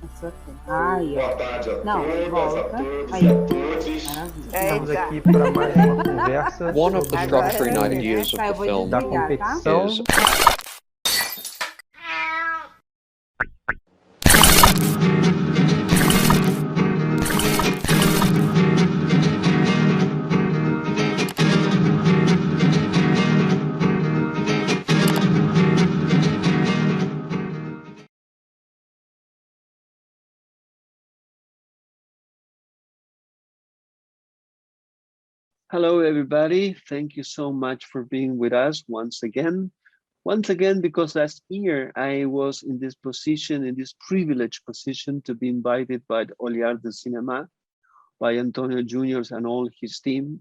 Isso aqui. Ai, Boa tarde a não, todas, volta. a todos Aí. e a todos. Maravilha. Estamos aqui para mais uma conversa One of the Agora structuring sim, ideas né? Tá, of eu the vou film da desligar, tá? competição. is Hello, everybody. Thank you so much for being with us once again. Once again, because last year I was in this position, in this privileged position, to be invited by the Oliar de Cinema, by Antonio Juniors and all his team,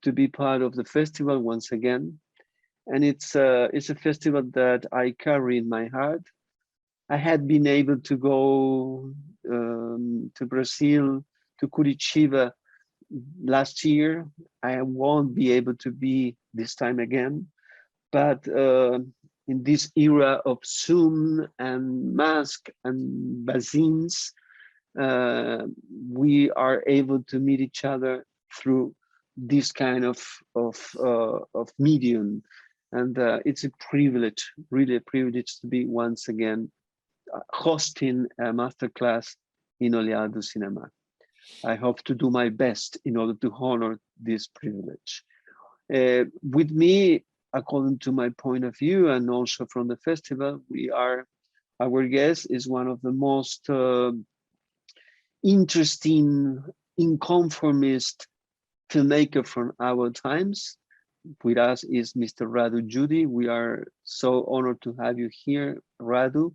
to be part of the festival once again. And it's a festival that I carry in my heart. I had been able to go to Brazil, to Curitiba last year. I won't be able to be this time again, but in this era of Zoom and mask and vaccines, we are able to meet each other through this kind of medium, and it's a privilege, really a privilege, to be once again hosting a masterclass in Oleado Cinema. I hope to do my best in order to honor this privilege. With me, according to my point of view, and also from the festival, our guest is one of the most interesting, inconformist filmmaker from our times. With us is Mr. Radu Jude. We are so honored to have you here, Radu,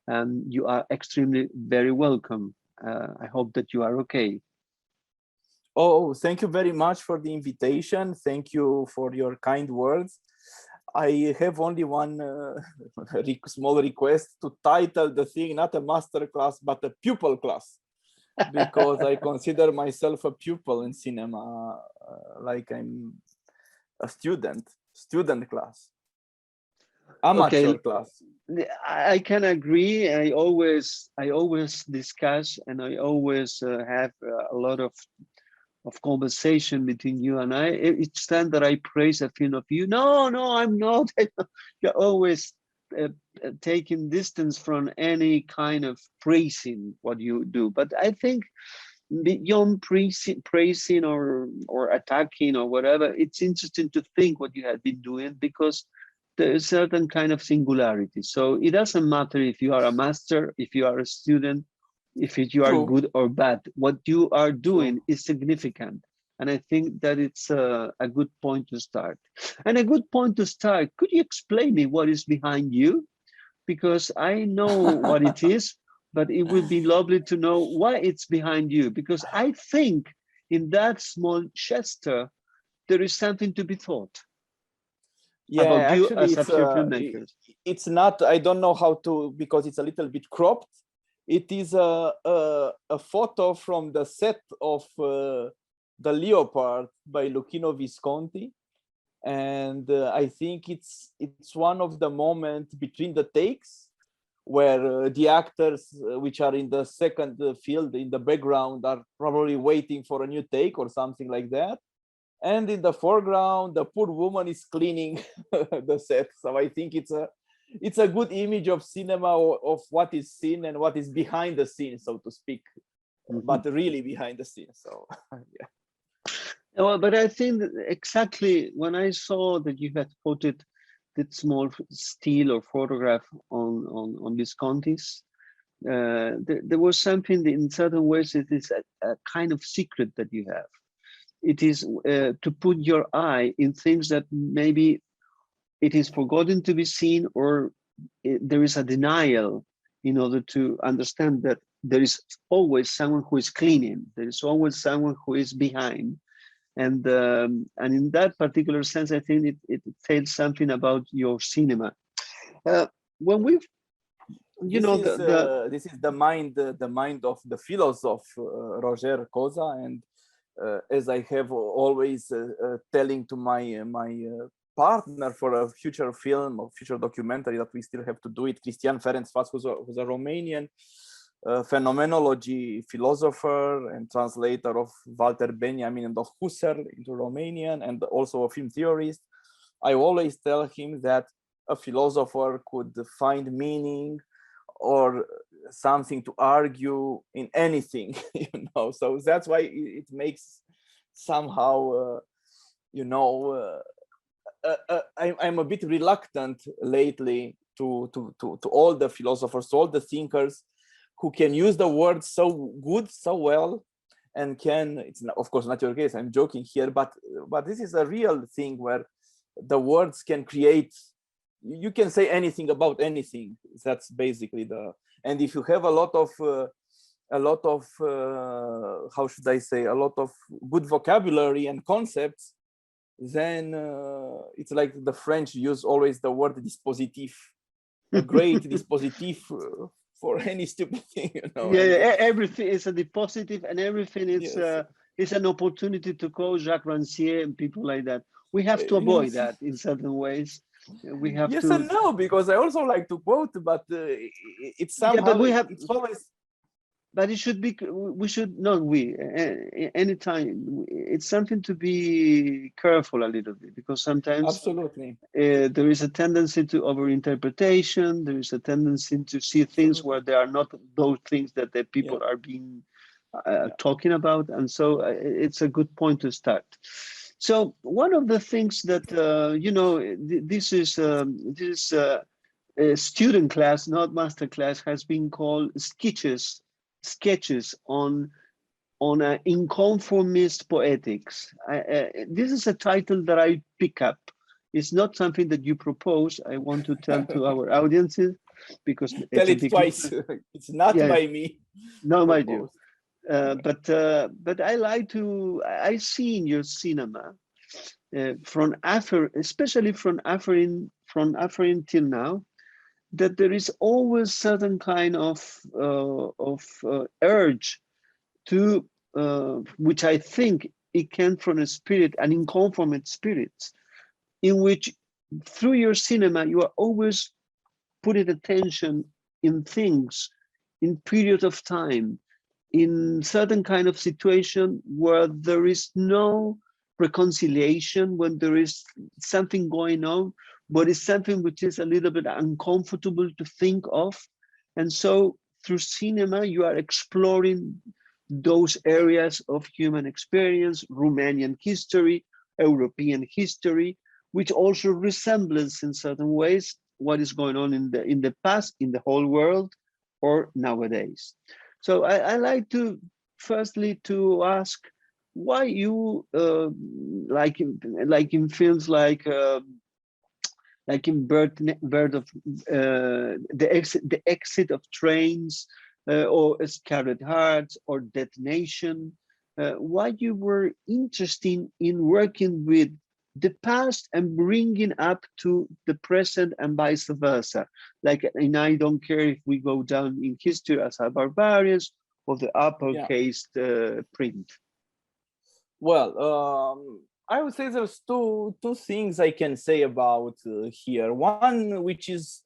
and you are extremely very welcome. I hope that you are okay. Oh, thank you very much for the invitation. Thank you for your kind words. I have only one small request to title the thing, not a master class, but a pupil class, because I consider myself a pupil in cinema, like I'm a student class, amateur class. I can agree. I always discuss, and I always have a lot of conversation between you and I. Each time that I praise a film of you, no, I'm not. You're always taking distance from any kind of praising what you do. But I think beyond praising or attacking or whatever, it's interesting to think what you have been doing, because there is certain kind of singularity. So it doesn't matter if you are a master, if you are a student, if you are good or bad. What you are doing is significant. And I think that it's a good point to start. And a good point to start, could you explain me what is behind you? Because I know what it is, but it would be lovely to know why it's behind you. Because I think in that small gesture, there is something to be thought. Yeah, about you actually, as a filmmaker. It's not, I don't know how to, because it's a little bit cropped. It is a photo from the set of The Leopard by Luchino Visconti. And I think it's one of the moments between the takes where the actors, which are in the second field in the background, are probably waiting for a new take or something like that. And in the foreground, the poor woman is cleaning the set. So I think it's a good image of cinema, of what is seen and what is behind the scenes, so to speak, but really behind the scenes. So yeah. Well, but I think that exactly when I saw that you had put that small still or photograph on Visconti's, there was something that in certain ways it is a kind of secret that you have. It is to put your eye in things that maybe it is forgotten to be seen, or there is a denial, in order to understand that there is always someone who is cleaning. There is always someone who is behind. And in that particular sense, I think it tells something about your cinema. When we've, this is the mind of the philosopher Roger Cosa, and as I have always telling to my partner for a future film or future documentary that we still have to do it, Cristian Ferencvaț, who's a Romanian phenomenology philosopher and translator of Walter Benjamin and of Husserl into Romanian, and also a film theorist. I always tell him that a philosopher could find meaning or something to argue in anything, you know. So that's why it makes somehow, you know, I'm a bit reluctant lately to all the philosophers, to all the thinkers who can use the word so good, so well, and can, it's not, of course not your case, I'm joking here, but this is a real thing where the words can create, you can say anything about anything. That's basically the, and if you have a lot of how should I say, a lot of good vocabulary and concepts, then it's like the French use always the word dispositif, a great dispositif for any stupid thing, you know. Yeah, everything is a dispositive, and everything is Yes. is an opportunity to quote Jacques Rancière and people like that. We have to avoid Yes. that in certain ways. We have yes to. and no, because I also like to quote, but it's somehow, Yeah, but we have. it's always. But it should be. We should not. We anytime. It's something to be careful a little bit, because sometimes Absolutely. there is a tendency to overinterpretation. There is a tendency to see things where there are not those things that the people are being talking about, and so it's a good point to start. So one of the things that you know, this is a student class, not master class, has been called sketches on Inconformist poetics. This is a title that I pick up. It's not something that you propose. I want to tell to our audiences, because Tell it twice. It's not by me. Not by you. But I like to. I see in your cinema, from especially from Afrin till now, that there is always certain kind of urge to, which I think it came from a spirit, an inconformist spirit, in which through your cinema you are always putting attention in things, in periods of time, in certain kind of situation where there is no reconciliation, when there is something going on, but it's something which is a little bit uncomfortable to think of. And so through cinema, you are exploring those areas of human experience, Romanian history, European history, which also resembles in certain ways what is going on in the past, in the whole world, or nowadays. So I like to, firstly, to ask why you, like in films like in Bird of the Exit of Trains, or Scarlet Hearts, or Detonation, why you were interested in working with the past and bringing up to the present and vice versa. Like, and I don't care if we go down in history as a barbarians or the uppercase print. Well, I would say there's two things I can say about here. One, which is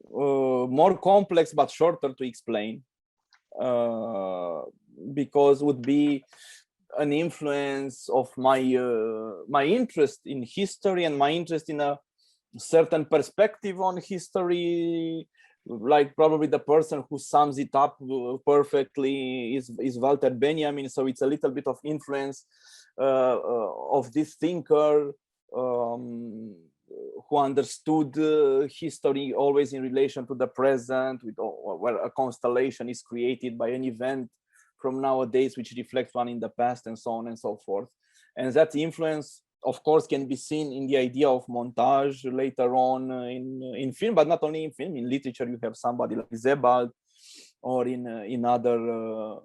more complex but shorter to explain, because would be an influence of my my interest in history and my interest in a certain perspective on history. Like, probably the person who sums it up perfectly is Walter Benjamin. So it's a little bit of influence of this thinker who understood history always in relation to the present, with where a constellation is created by an event from nowadays which reflects one in the past, and so on and so forth. And that influence, of course, can be seen in the idea of montage later on in film, but not only in film. In literature, you have somebody like Sebald, or in other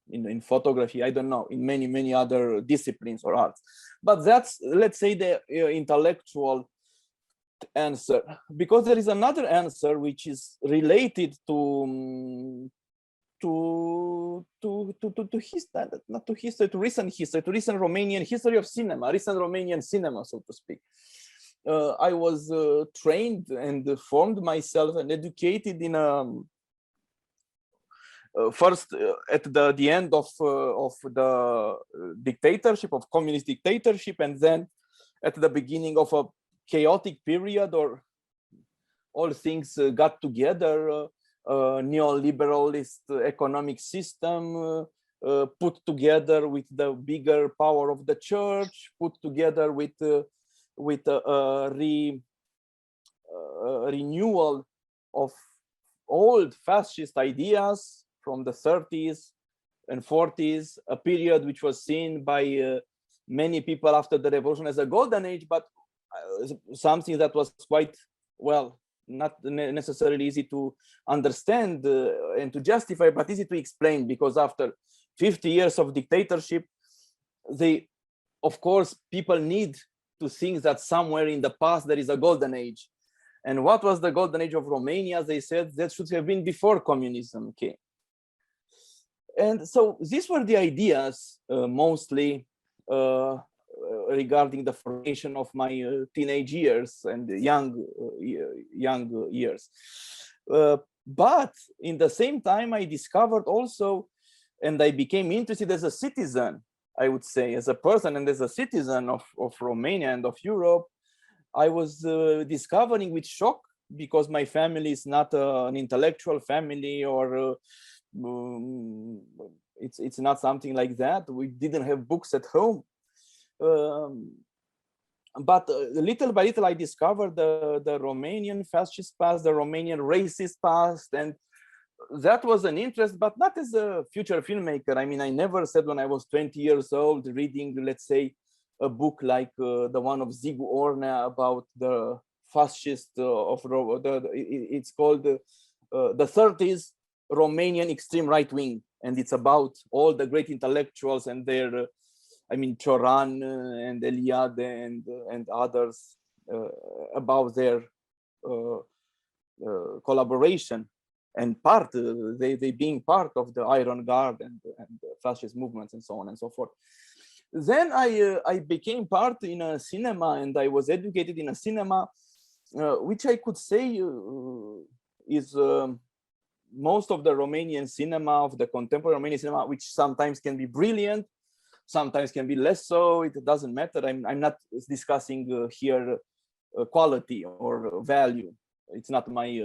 in photography, I don't know, in many other disciplines or arts. But that's, let's say, the intellectual answer, because there is another answer which is related to history, not to history, to recent history, to recent Romanian history of cinema, recent Romanian cinema, so to speak. I was trained and formed myself and educated in a first at the end of the dictatorship, of communist dictatorship, and then at the beginning of a chaotic period, or all things got together, neoliberalist economic system put together with the bigger power of the church, put together with renewal of old fascist ideas from the 30s and 40s, a period which was seen by many people after the revolution as a golden age, but something that was quite, well, not necessarily easy to understand and to justify, but easy to explain, because after 50 years of dictatorship, of course, people need to think that somewhere in the past there is a golden age. And what was the golden age of Romania? They said that should have been before communism came. And so these were the ideas mostly regarding the formation of my teenage years and young years. But in the same time, I discovered also, and I became interested as a citizen, I would say, as a person and as a citizen of Romania and of Europe. I was discovering with shock, because my family is not an intellectual family, or it's not something like that. We didn't have books at home. But little by little, I discovered the Romanian fascist past, the Romanian racist past, and that was an interest, but not as a future filmmaker. I mean, I never said when I was 20 years old, reading, let's say, a book like the one of Zigu Ornea about the fascist it's called the 30s Romanian extreme right wing, and it's about all the great intellectuals and their I mean, Cioran and Eliade and others about their collaboration and they being part of the Iron Guard and the fascist movements and so on and so forth. Then I became part in a cinema, and I was educated in a cinema, which I could say is most of the Romanian cinema, of the contemporary Romanian cinema, which sometimes can be brilliant, sometimes can be less so. It doesn't matter. I'm not discussing here quality or value. It's not my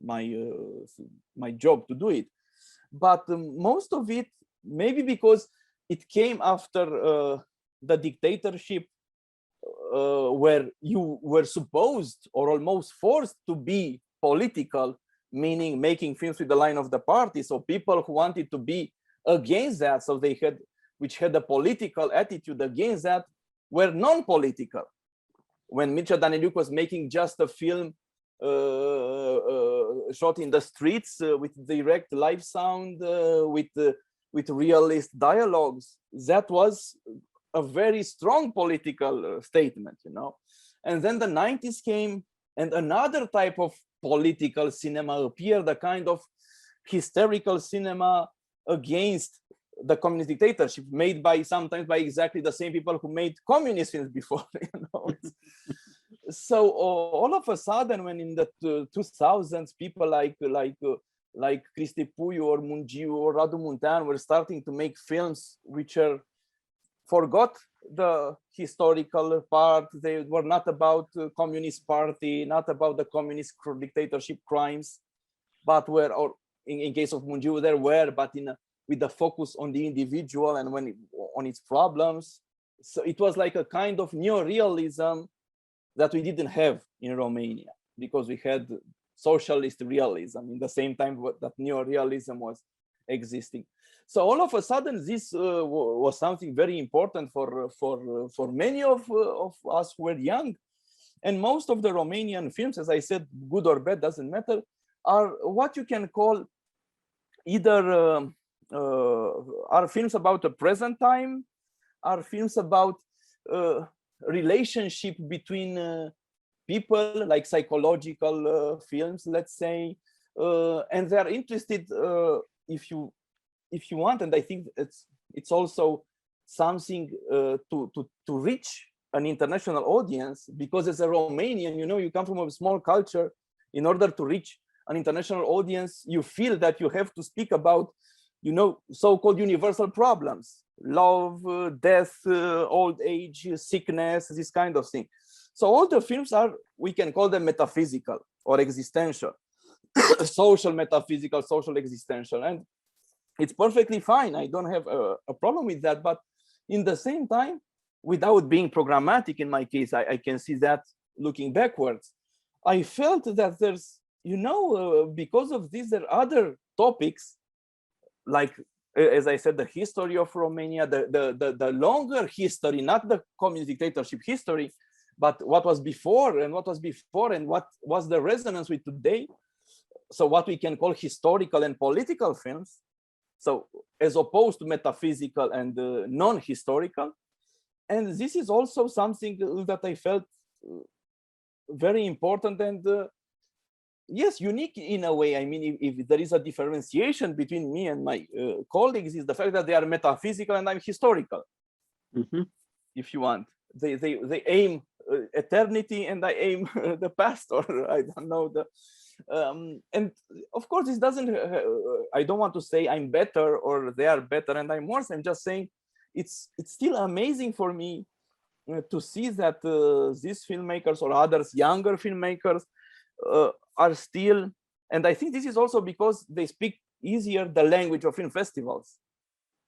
my job to do it. But most of it, maybe because it came after the dictatorship, where you were supposed or almost forced to be political, meaning making films with the line of the party. So people who wanted to be against that, so they had, which had a political attitude against that, were non-political. When Mircea Daniliuc was making just a film shot in the streets with direct live sound, with realist dialogues, that was a very strong political statement, you know. And then the 90s came, and another type of political cinema appeared, a kind of hysterical cinema against the communist dictatorship, made by sometimes by exactly the same people who made communist films before, you know. So all of a sudden, when in the 2000s, people like Cristi Puiu or Mungiu or Radu Muntean were starting to make films which forgot the historical part. They were not about communist party, not about the communist dictatorship crimes, but were, or in case of Mungiu, there were, but with the focus on the individual and on its problems. So it was like a kind of neorealism that we didn't have in Romania, because we had socialist realism in the same time that neorealism was existing. So all of a sudden, this was something very important for many of us who were young. And most of the Romanian films, as I said, good or bad, doesn't matter, are what you can call either are films about the present time, are films about relationship between people, like psychological films, let's say, and they are interested, if you want, and I think it's also something to reach an international audience, because as a Romanian, you know, you come from a small culture. In order to reach an international audience, you feel that you have to speak about, you know, so-called universal problems, love, death, old age, sickness, this kind of thing. So all the films are, we can call them metaphysical or existential, social metaphysical, social existential, and it's perfectly fine. I don't have a problem with that, but in the same time, without being programmatic in my case, I can see that looking backwards, I felt that there's, you know, because of this, there are other topics, like, as I said, the history of Romania, the longer history, not the communist dictatorship history, but what was before and what was before and what was the resonance with today. So what we can call historical and political films. So as opposed to metaphysical and non-historical. And this is also something that I felt very important and yes, unique in a way. I mean, if there is a differentiation between me and my colleagues, is the fact that they are metaphysical and I'm historical. Mm-hmm. If you want, they aim eternity and I aim the past, or I don't know and of course this doesn't. I don't want to say I'm better or they are better and I'm worse. I'm just saying it's still amazing for me to see that these filmmakers or others, younger filmmakers, are still, and I think this is also because they speak easier the language of film festivals,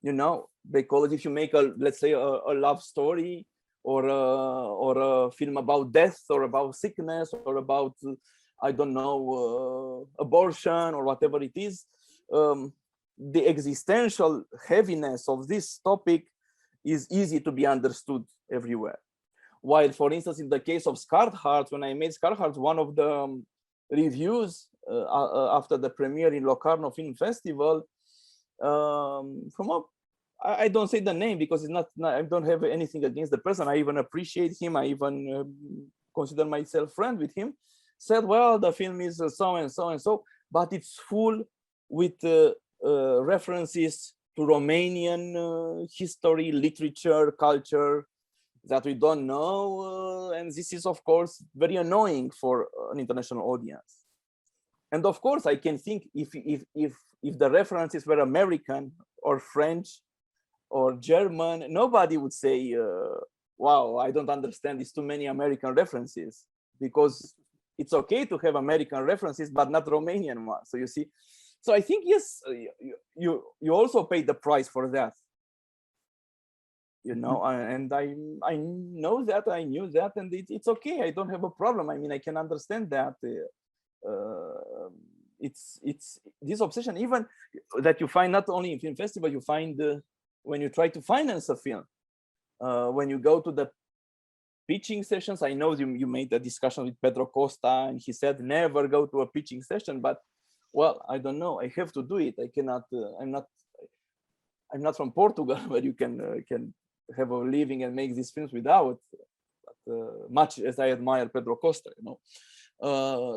you know, because if you make let's say a love story or a film about death or about sickness or about I don't know, abortion or whatever it is, the existential heaviness of this topic is easy to be understood everywhere. While, for instance, in the case of Scarred Hearts, when I made Scarred Hearts, one of the reviews after the premiere in Locarno Film Festival, I don't say the name because it's not, I don't have anything against the person. I even appreciate him. I even consider myself friend with him. Said, well, the film is so and so and so, but it's full with references to Romanian history, literature, culture that we don't know, and this is of course very annoying for an international audience. And of course, I can think if the references were American or French or German, nobody would say, "Wow, I don't understand. It's too many American references," because it's okay to have American references, but not Romanian ones. So you see, so I think yes, you also pay the price for that, you know, and I know that, I knew that, and it's okay. I don't have a problem. I mean, I can understand that. It's this obsession, even that you find not only in film festival, you find when you try to finance a film, when you go to the pitching sessions. I know you made a discussion with Pedro Costa and he said never go to a pitching session, but well, I don't know, I have to do it. I cannot, I'm not from Portugal where you can have a living and make these films without, much as I admire Pedro Costa, you know.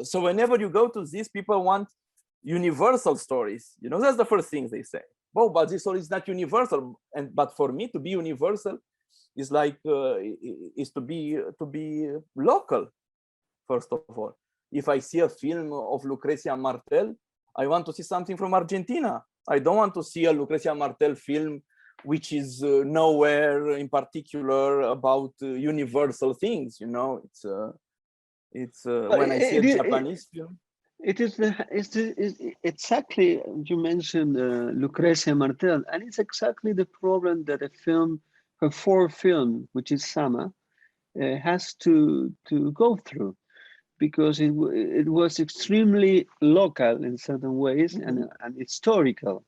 So whenever you go to these, people want universal stories, you know, that's the first thing they say. Oh, but this story is not universal, but for me to be universal is like is to be local. First of all, if I see a film of Lucreția Martel, I want to see something from Argentina. I don't want to see a Lucreția Martel film which is nowhere in particular about universal things. You know, it's when I see a Japanese film. It's exactly, you mentioned Lucreția Martel, and it's exactly the problem that a foreign film, which is Sama, has to go through, because it was extremely local in certain ways, and historical.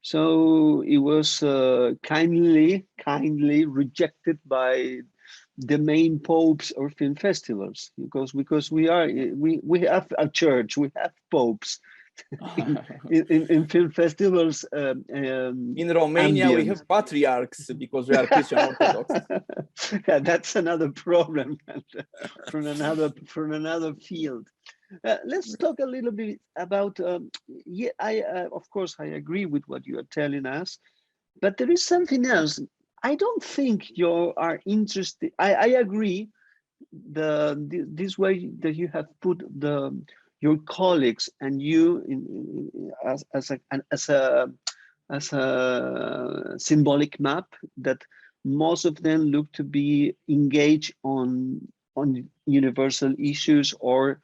So it was kindly rejected by the main popes or film festivals, because we have a church, we have popes in film festivals. In Romania, we have patriarchs because we are Christian Orthodox. Yeah, that's another problem from another field. Let's talk a little bit about. Of course, I agree with what you are telling us, but there is something else. I don't think you are interested. I agree. This way that you have put your colleagues and you as a symbolic map that most of them look to be engaged on universal issues, or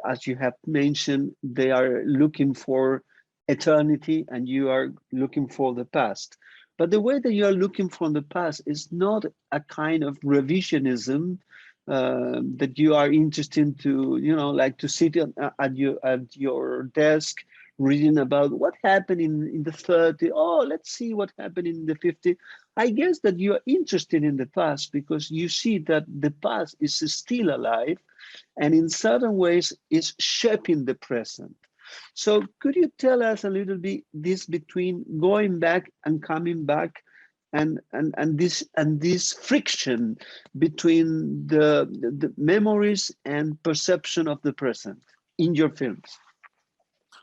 as you have mentioned, they are looking for eternity and you are looking for the past. But the way that you are looking for the past is not a kind of revisionism that you are interested to, you know, like to sit at your desk reading about what happened in the 30s. Oh, let's see what happened in the 50s. I guess that you are interested in the past because you see that the past is still alive and in certain ways is shaping the present. So could you tell us a little bit this between going back and coming back and this friction between the memories and perception of the present in your films?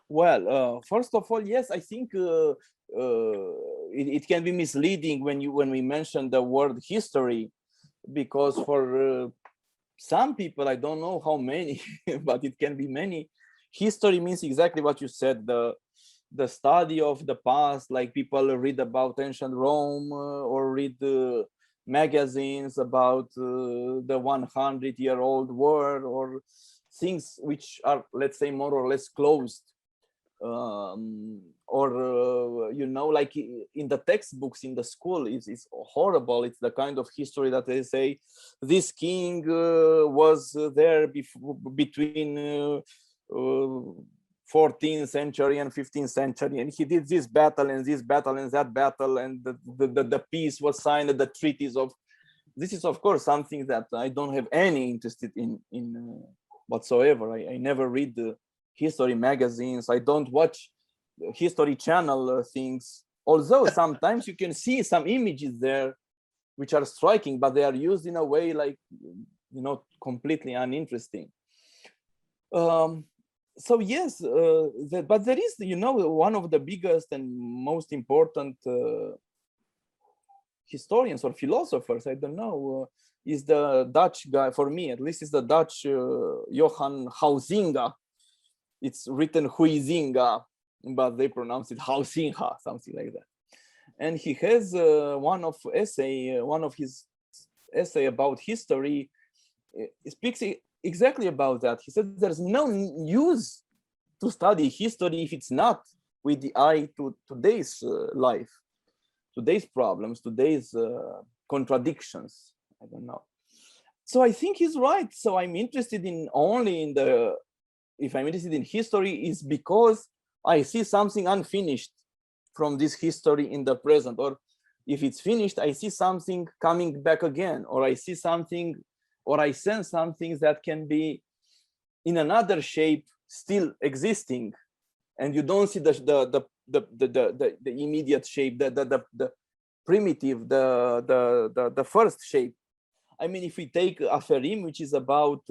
Well, first of all, yes, I think it can be misleading when we mention the word history, because for some people, I don't know how many, but it can be many. History means exactly what you said, the study of the past, like people read about ancient Rome or read magazines about the 100-year-old war, or things which are, let's say, more or less closed. You know, like in the textbooks in the school, it's horrible. It's the kind of history that they say this king was there between 14th century and 15th century, and he did this battle and this battle and that battle, and the peace was signed at the treaties of. This is, of course, something that I don't have any interest in whatsoever. I never read the history magazines. I don't watch history channel things, although sometimes you can see some images there which are striking, but they are used in a way like, you know, completely uninteresting. So yes, but there is, you know, one of the biggest and most important historians or philosophers, I don't know, is the Dutch guy, for me at least, is the Dutch Johan Huizinga. It's written Huizinga, but they pronounce it Huizinga, something like that. And he has one of his essay about history. He speaks exactly about that. He said there's no use to study history if it's not with the eye to today's life, today's problems, today's contradictions. I don't know. So I think he's right. So I'm interested if I'm interested in history, is because I see something unfinished from this history in the present, or if it's finished, I see something coming back again, or I see something, or I sense something that can be in another shape still existing, and you don't see the immediate shape, the primitive, the first shape. I mean, if we take Aferim, which is about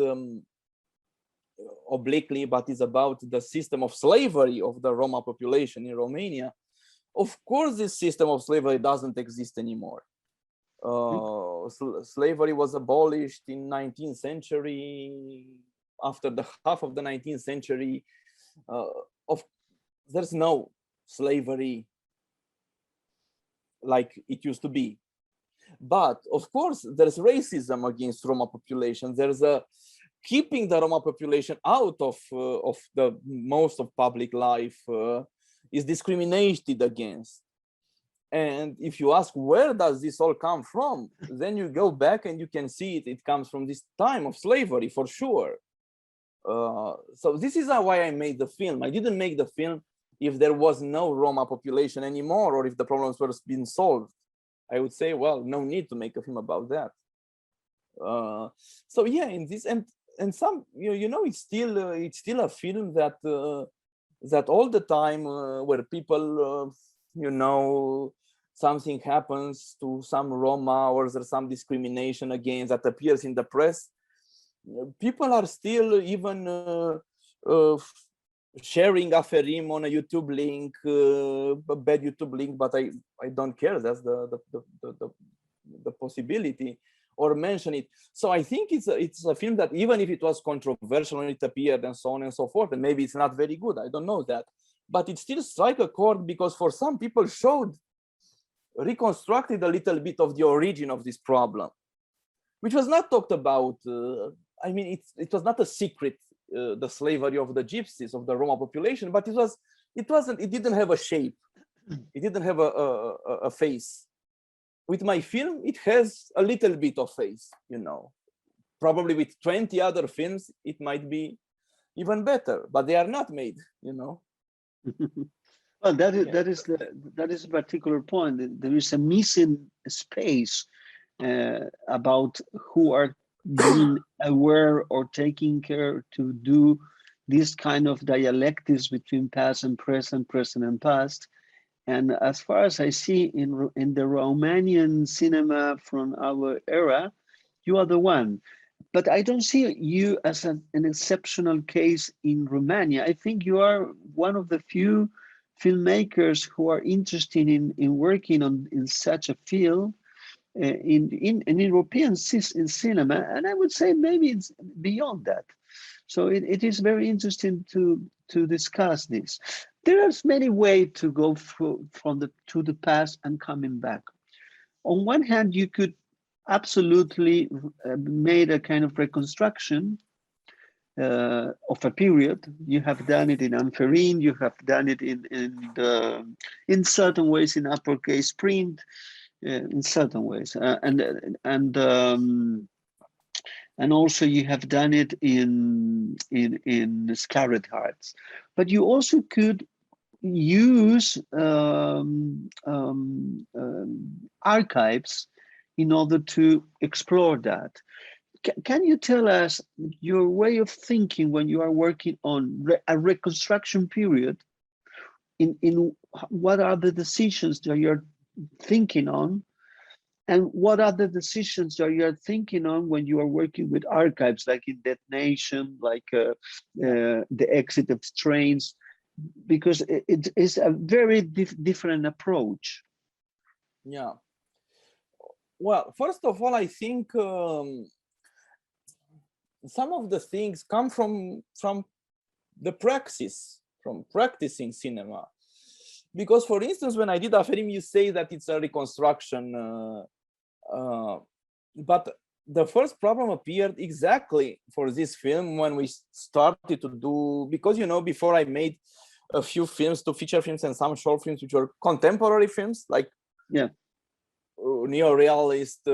obliquely, but is about the system of slavery of the Roma population in Romania. Of course, this system of slavery doesn't exist anymore. Slavery was abolished in 19th century. After the half of the 19th century, there's no slavery like it used to be. But of course, there's racism against Roma population. There's keeping the Roma population out of the most of public life is discriminated against. And if you ask where does this all come from, then you go back and you can see it comes from this time of slavery for sure. So this is why I made the film. I didn't make the film if there was no Roma population anymore, or if the problems were being solved. I would say, well, no need to make a film about that. So yeah, in this and some, you know, it's still a film that that all the time where people, you know, something happens to some Roma, or there's some discrimination against that appears in the press, people are still even sharing Aferim on a YouTube link, a bad YouTube link, but I don't care. That's the possibility. or mention it. So I think it's a film that, even if it was controversial when it appeared and so on and so forth, and maybe it's not very good, I don't know that, but it still strike a chord, because for some people reconstructed a little bit of the origin of this problem, which was not talked about. I mean, it was not a secret, the slavery of the gypsies, of the Roma population, but it didn't have a shape. It didn't have a face. With my film, it has a little bit of face, you know. Probably with 20 other films, it might be even better, but they are not made, you know. Well, that is a particular point. There is a missing space about who are being aware or taking care to do this kind of dialectics between past and present, present and past. And as far as I see in the Romanian cinema from our era, you are the one. But I don't see you as an exceptional case in Romania. I think you are one of the few filmmakers who are interested in working in such a field in European cinema. And I would say maybe it's beyond that. So it is very interesting to discuss this. There are many ways to go to the past and coming back. On one hand, you could absolutely made a kind of reconstruction of a period. You have done it in Anferin, you have done it in certain ways in uppercase print, in certain ways, and also you have done it in Scarlet Hearts. But you also could use archives in order to explore that. Can you tell us your way of thinking when you are working on a reconstruction period? In what are the decisions that you're thinking on, and what are the decisions that you're thinking on when you are working with archives, like in Dead Nation, like the exit of trains, because it is a very different approach. Yeah. Well, first of all, I think some of the things come from the praxis, from practicing cinema. Because, for instance, when I did Aferim, you say that it's a reconstruction, but the first problem appeared exactly for this film when we started to do, because, you know, before I made a few films, 2 feature films and some short films, which were contemporary films, like neo-realist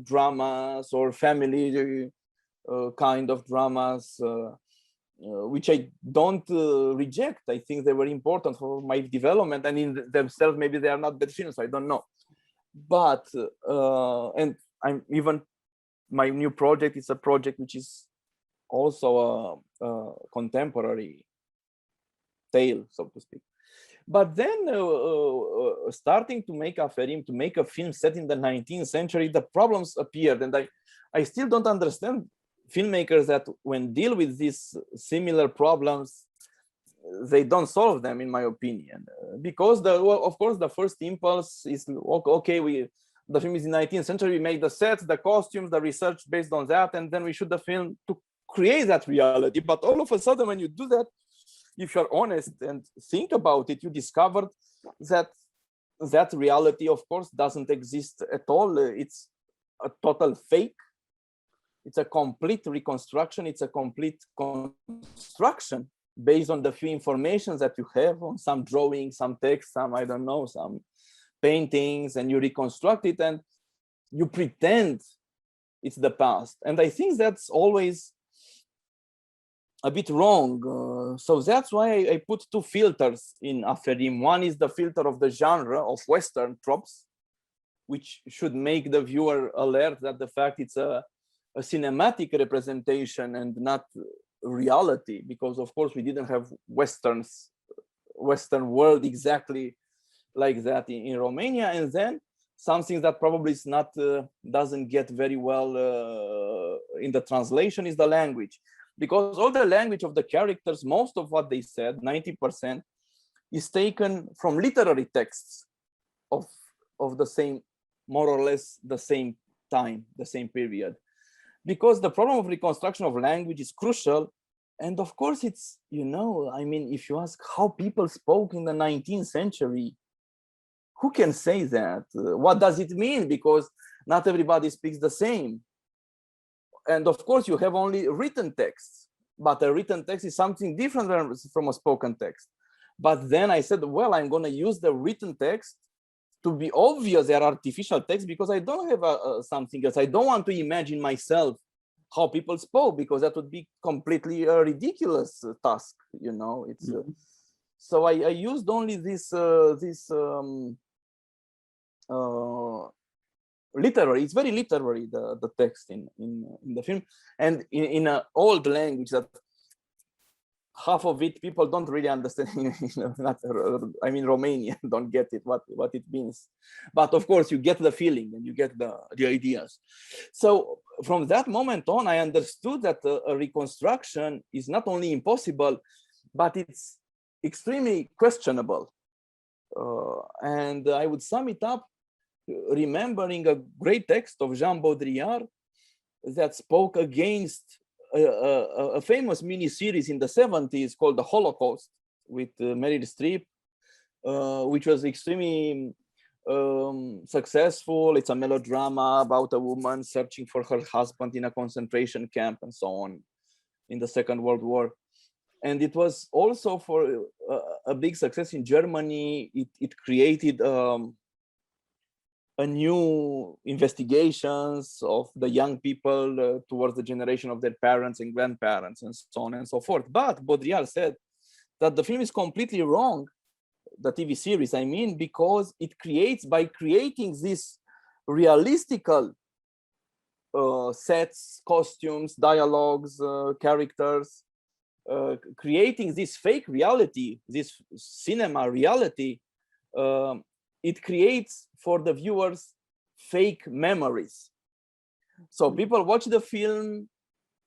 dramas or family kind of dramas, which I don't reject. I think they were important for my development, and in themselves, maybe they are not bad films, I don't know. But, and I'm even, my new project is a project which is also a contemporary tale, so to speak. But then starting to make Aferim, to make a film set in the 19th century, the problems appeared. And I still don't understand filmmakers that when deal with these similar problems, they don't solve them, in my opinion. Because, of course, the first impulse is, okay, the film is in the 19th century, we make the sets, the costumes, the research based on that, and then we shoot the film to create that reality. But all of a sudden, when you do that, if you're honest and think about it, you discovered that that reality, of course, doesn't exist at all. It's a total fake. It's a complete reconstruction. It's a complete construction based on the few informations that you have on some drawings, some text, some, I don't know, some paintings, and you reconstruct it and you pretend it's the past. And I think that's always a bit wrong. So that's why I put 2 filters in Aferim. One is the filter of the genre of Western tropes, which should make the viewer alert that the fact it's a cinematic representation and not reality, because of course we didn't have Western world exactly like that in Romania. And then something that probably is not doesn't get very well in the translation is the language, because all the language of the characters, most of what they said, 90%, is taken from literary texts of the same, more or less the same time, the same period, because the problem of reconstruction of language is crucial. And of course, it's, you know, I mean, if you ask how people spoke in the 19th century, who can say that? What does it mean? Because not everybody speaks the same. And of course, you have only written texts, but a written text is something different from a spoken text. But then I said, well, I'm going to use the written text to be obvious they are artificial text, because I don't have something else. I don't want to imagine myself how people spoke, because that would be completely a ridiculous task, you know. It's so I used only this literary. It's very literary, the text in the film, and in an old language that half of it people don't really understand. I mean, Romanian don't get it, what it means, but of course you get the feeling and you get the ideas. So from that moment on, I understood that a reconstruction is not only impossible, but it's extremely questionable. And I would sum it up remembering a great text of Jean Baudrillard that spoke against a famous mini-series in the 70s called The Holocaust with Meryl Streep, which was extremely successful. It's a melodrama about a woman searching for her husband in a concentration camp and so on in the Second World War. And it was also for a big success in Germany. It created a new investigations of the young people towards the generation of their parents and grandparents and so on and so forth. But Baudrillard said that the film is completely wrong, the TV series, I mean, because it creates, by creating these realistical sets, costumes, dialogues, characters, creating this fake reality, this cinema reality, it creates for the viewers fake memories. So people watch the film,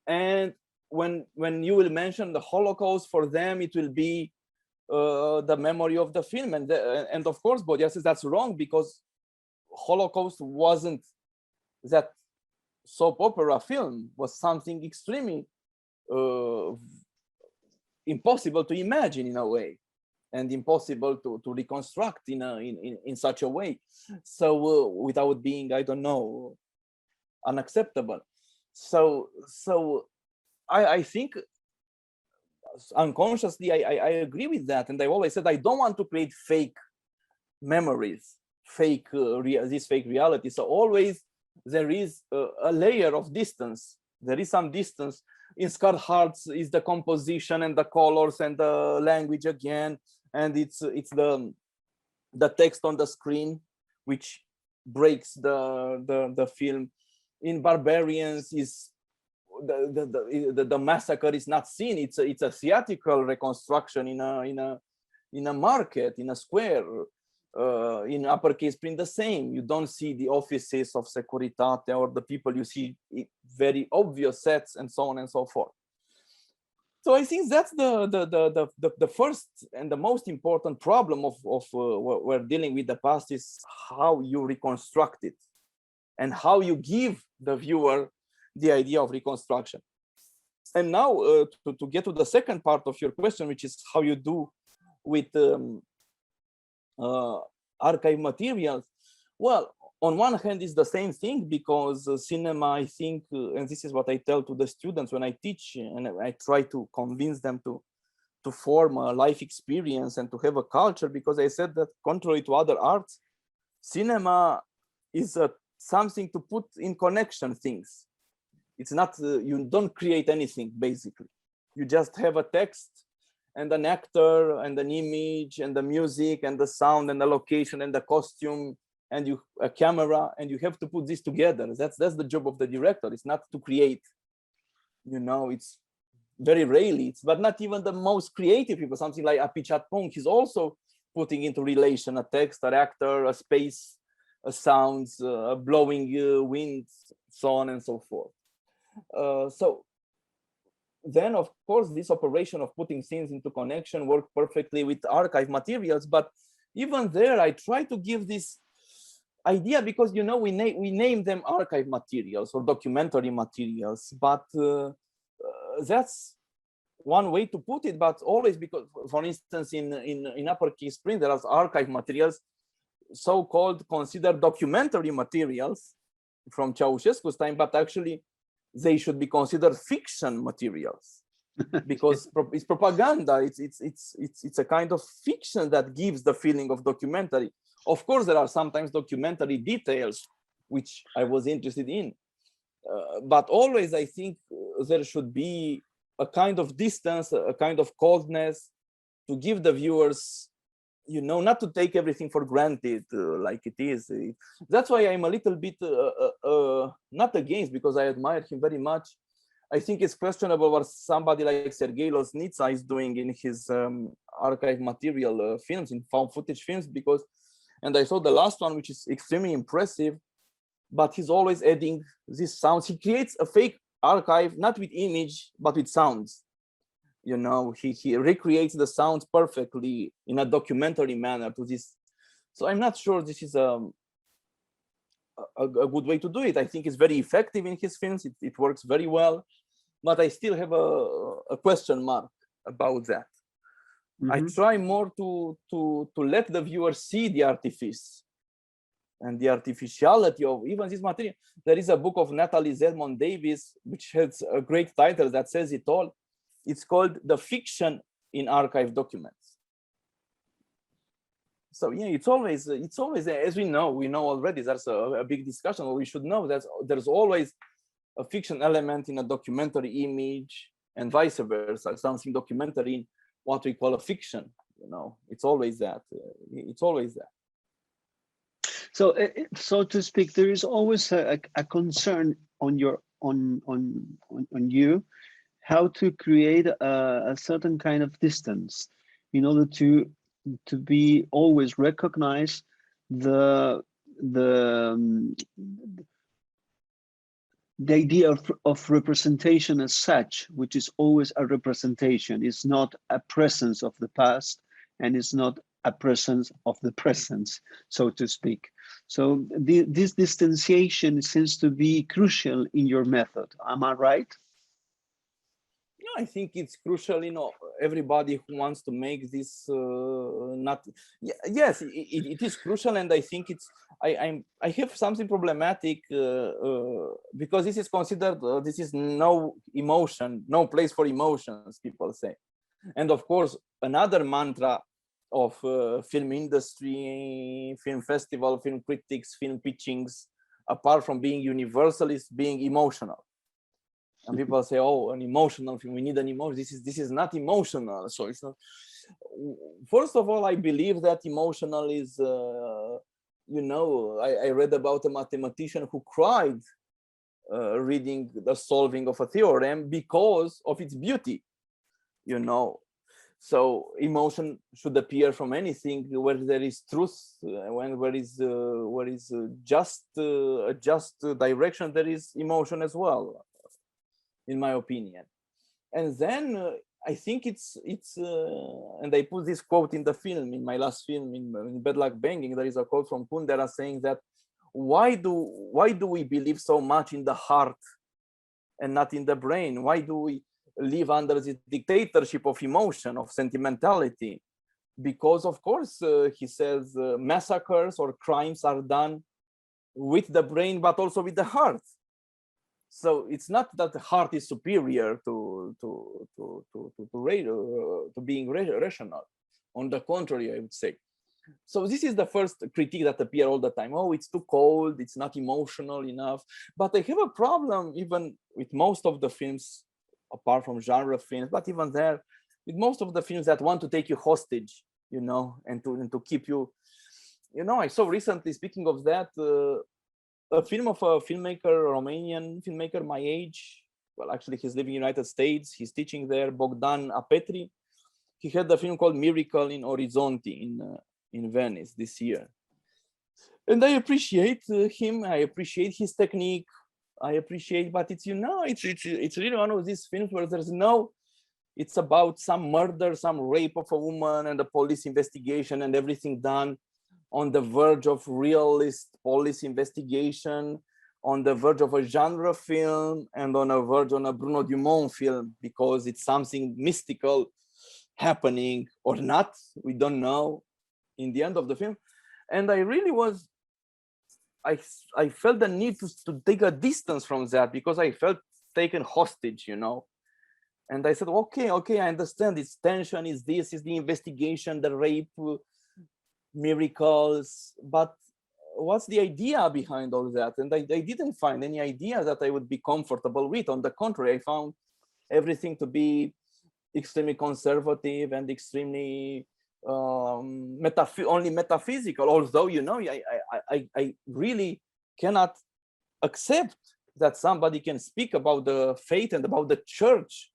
and when you will mention the Holocaust, for them it will be the memory of the film. And of course, Baudrillard says that's wrong, because Holocaust wasn't that soap opera film, was something extremely impossible to imagine in a way, and impossible to reconstruct in such a way. So without being, I don't know, unacceptable. So I think unconsciously I agree with that, and I always said I don't want to create fake memories, fake this fake reality. So always there is a layer of distance. There is some distance. In Scarred Hearts is the composition and the colors and the language again, and it's the text on the screen which breaks the film. In Barbarians is the massacre is not seen. It's a theatrical reconstruction in a market, in a square. In uppercase print the same. You don't see the offices of Securitate or the people. You see very obvious sets and so on and so forth. So I think that's the first and the most important problem of we're dealing with the past, is how you reconstruct it and how you give the viewer the idea of reconstruction. And now to get to the second part of your question, which is how you do with archive materials. Well, on one hand, it's the same thing, because cinema, I think, and this is what I tell to the students when I teach, and I try to convince them to form a life experience and to have a culture, because I said that contrary to other arts, cinema is something to put in connection things. It's not, you don't create anything, basically. You just have a text and an actor and an image and the music and the sound and the location and the costume and a camera, and you have to put this together. That's the job of the director. It's not to create, you know. It's very rarely, but not even the most creative people. Something like Apichat-Pong, he's also putting into relation a text, an actor, a space, a sounds, a blowing wind, so on and so forth. So then, of course, this operation of putting things into connection worked perfectly with archive materials. But even there, I try to give this idea, because you know we name them archive materials or documentary materials, but that's one way to put it. But always, because for instance in uppercase print there are archive materials, so-called considered documentary materials from Ceaușescu's time, but actually they should be considered fiction materials because it's propaganda. It's a kind of fiction that gives the feeling of documentary. Of course, there are sometimes documentary details which I was interested in, but always I think there should be a kind of distance, a kind of coldness, to give the viewers, you know, not to take everything for granted like it is. That's why I'm a little bit not against, because I admire him very much. I think it's questionable what somebody like Sergei Loznitsa is doing in his archive material films, in found footage films, because, and I saw the last one, which is extremely impressive, but he's always adding these sounds. He creates a fake archive, not with image, but with sounds. You know, he recreates the sounds perfectly in a documentary manner to this. So I'm not sure this is a good way to do it. I think it's very effective in his films. It works very well, but I still have a question mark about that. Mm-hmm. I try more to let the viewer see the artifice and the artificiality of even this material. There is a book of Natalie Zedmond Davis, which has a great title that says it all. It's called The Fiction in Archive Documents. So yeah, it's always, as we know already, there's a big discussion. We should know that there's always a fiction element in a documentary image and vice versa, something documentary in what we call a fiction. You know, it's always that. It's always that. So to speak, there is always a concern on you how to create a certain kind of distance in order to be always recognize the idea of representation as such, which is always a representation. It's not a presence of the past, and it's not a presence of the present, so to speak. So this distanciation seems to be crucial in your method. Am I right? I think it's crucial, you know, everybody who wants to make this yes, it is crucial, and I think it's I have something problematic because this is considered this is no emotion, no place for emotions, people say. And of course, another mantra of film industry, film festival, film critics, film pitchings, apart from being universal, is being emotional. And people say, "Oh, an emotional film. We need an emotion. This is not emotional." So it's not. First of all, I believe that emotional is, you know, I read about a mathematician who cried reading the solving of a theorem because of its beauty. You know, so emotion should appear from anything where there is truth, where is just direction. There is emotion as well, in my opinion. And then I think it's and I put this quote in the film, in my last film, in Bad Luck Banging. There is a quote from Kundera saying that why do we believe so much in the heart and not in the brain? Why do we live under the dictatorship of emotion, of sentimentality? Because of course, he says, massacres or crimes are done with the brain, but also with the heart. So it's not that the heart is superior to being rational. On the contrary, I would say. So this is the first critique that appears all the time. Oh, it's too cold. It's not emotional enough. But I have a problem even with most of the films, apart from genre films, but even there, with most of the films that want to take you hostage, you know, and to keep you, you know. I saw recently, speaking of that, a film of a filmmaker, a Romanian filmmaker my age. Well, actually, he's living in the United States. He's teaching there, Bogdan Apetri. He had a film called Miracle in Orizzonti in Venice this year. And I appreciate him. I appreciate his technique. I appreciate, but it's, you know, it's really one of these films where there's no, it's about some murder, some rape of a woman and the police investigation and everything done on the verge of realist police investigation, on the verge of a genre film, and on a verge on a Bruno Dumont film, because it's something mystical happening or not, we don't know in the end of the film. And I really was, I felt the need to take a distance from that, because I felt taken hostage, you know. And I said, okay, I understand, it's tension, is this, is the investigation, the rape, miracles, but what's the idea behind all that? And I didn't find any idea that I would be comfortable with. On the contrary, I found everything to be extremely conservative and extremely only metaphysical. Although, you know, I really cannot accept that somebody can speak about the faith and about the church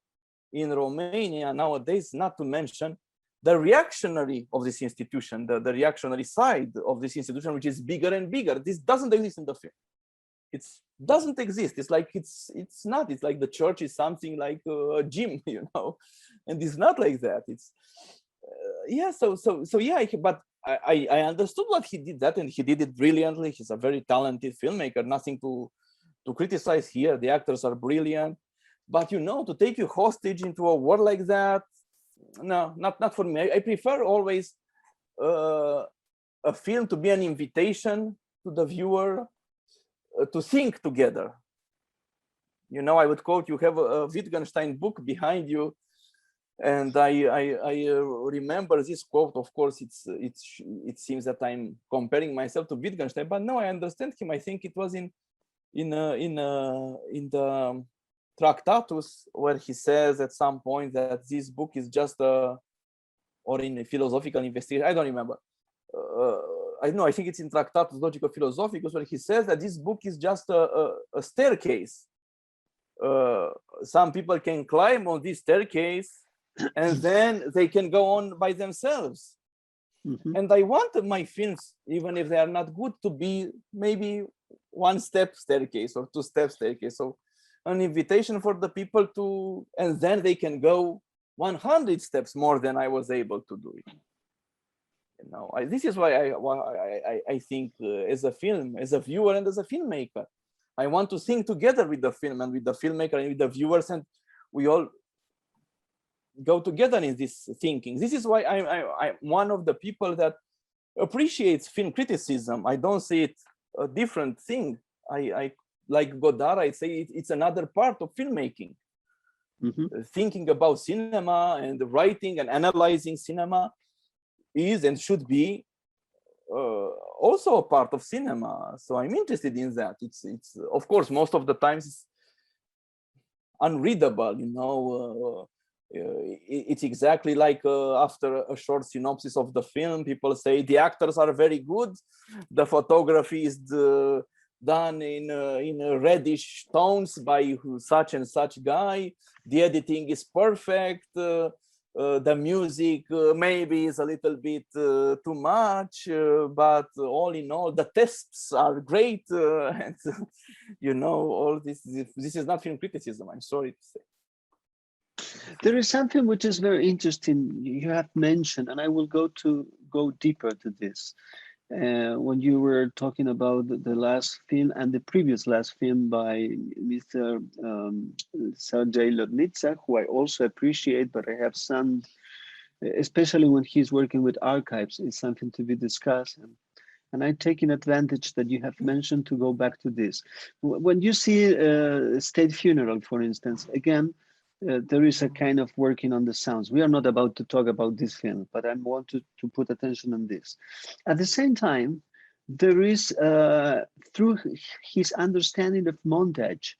in Romania nowadays, not to mention the reactionary of this institution, the reactionary side of this institution, which is bigger and bigger. This doesn't exist in the film. It doesn't exist. It's like it's not. It's like the church is something like a gym, you know, and it's not like that. It's yeah. So yeah. But I understood what he did that, and he did it brilliantly. He's a very talented filmmaker. Nothing to criticize here. The actors are brilliant, but you know, to take you hostage into a world like that, no, not for me. I prefer always a film to be an invitation to the viewer to think together. You know, I would quote, you have a Wittgenstein book behind you, and I remember this quote. Of course, it seems that I'm comparing myself to Wittgenstein, but no, I understand him. I think it was in the Tractatus, where he says at some point that this book is just or in a philosophical investigation, I don't remember. I know, I think it's in Tractatus Logico-Philosophicus, where he says that this book is just a staircase. Some people can climb on this staircase, and then they can go on by themselves. Mm-hmm. And I want my films, even if they are not good, to be maybe one-step staircase or two-step staircase. So an invitation for the people to, and then they can go 100 steps more than I was able to do it. You know, this is why I think as a film, as a viewer and as a filmmaker, I want to think together with the film and with the filmmaker and with the viewers, and we all go together in this thinking. This is why I'm one of the people that appreciates film criticism. I don't see it a different thing. I like Godard, I say it's another part of filmmaking. Mm-hmm. Thinking about cinema and writing and analyzing cinema is and should be also a part of cinema. So I'm interested in that. It's of course, most of the times it's unreadable, you know. It's exactly like after a short synopsis of the film, people say the actors are very good, the photography is done in reddish tones by such and such guy, the editing is perfect, the music maybe is a little bit too much, but all in all the tests are great, and you know, all this is not film criticism, I'm sorry to say. There is something which is very interesting you have mentioned, and I will go deeper to this. When you were talking about the last film and the previous last film by Mr. Sergei Lodnitsa, who I also appreciate, but I have some, especially when he's working with archives, it's something to be discussed. And I'm taking advantage that you have mentioned to go back to this. When you see State Funeral, for instance, again, there is a kind of working on the sounds. We are not about to talk about this film, but I want to put attention on this. At the same time, there is, through his understanding of montage,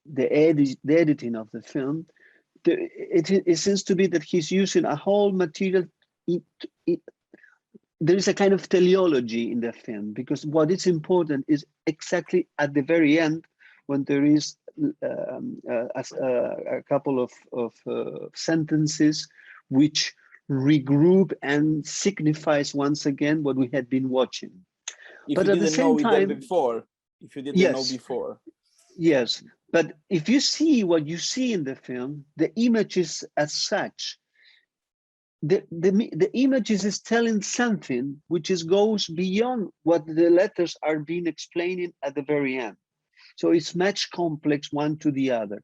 the editing of the film, it seems to be that he's using a whole material. There is a kind of teleology in the film, because what is important is exactly at the very end, when there is a couple of sentences which regroup and signifies once again what we had been watching. If you didn't know it before, if you didn't know before. Yes, but if you see what you see in the film, the images as such, the images is telling something which goes beyond what the letters are being explaining at the very end. So it's much complex one to the other.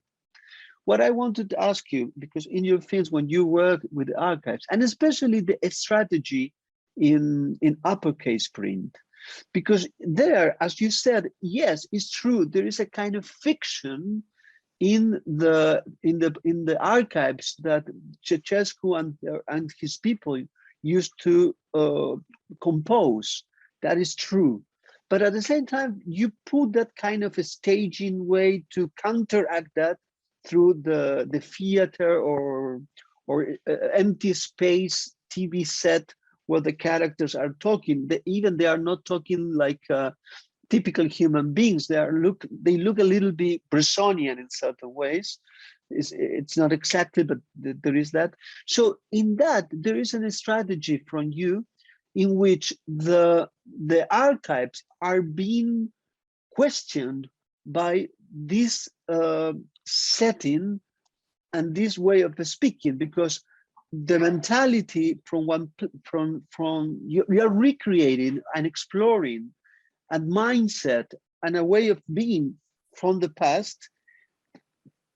What I wanted to ask you, because in your fields, when you work with the archives, and especially the strategy in uppercase print, because there, as you said, yes, it's true, there is a kind of fiction in the archives that Ceaușescu and his people used to compose. That is true. But at the same time, you put that kind of a staging way to counteract that through the theater or empty space TV set where the characters are talking. They are not talking like typical human beings. They look a little bit Bressonian in certain ways. It's not exactly, but there is that. So in that, there is a strategy from you in which the archives are being questioned by this setting and this way of speaking, because the mentality from you are recreating and exploring and mindset and a way of being from the past,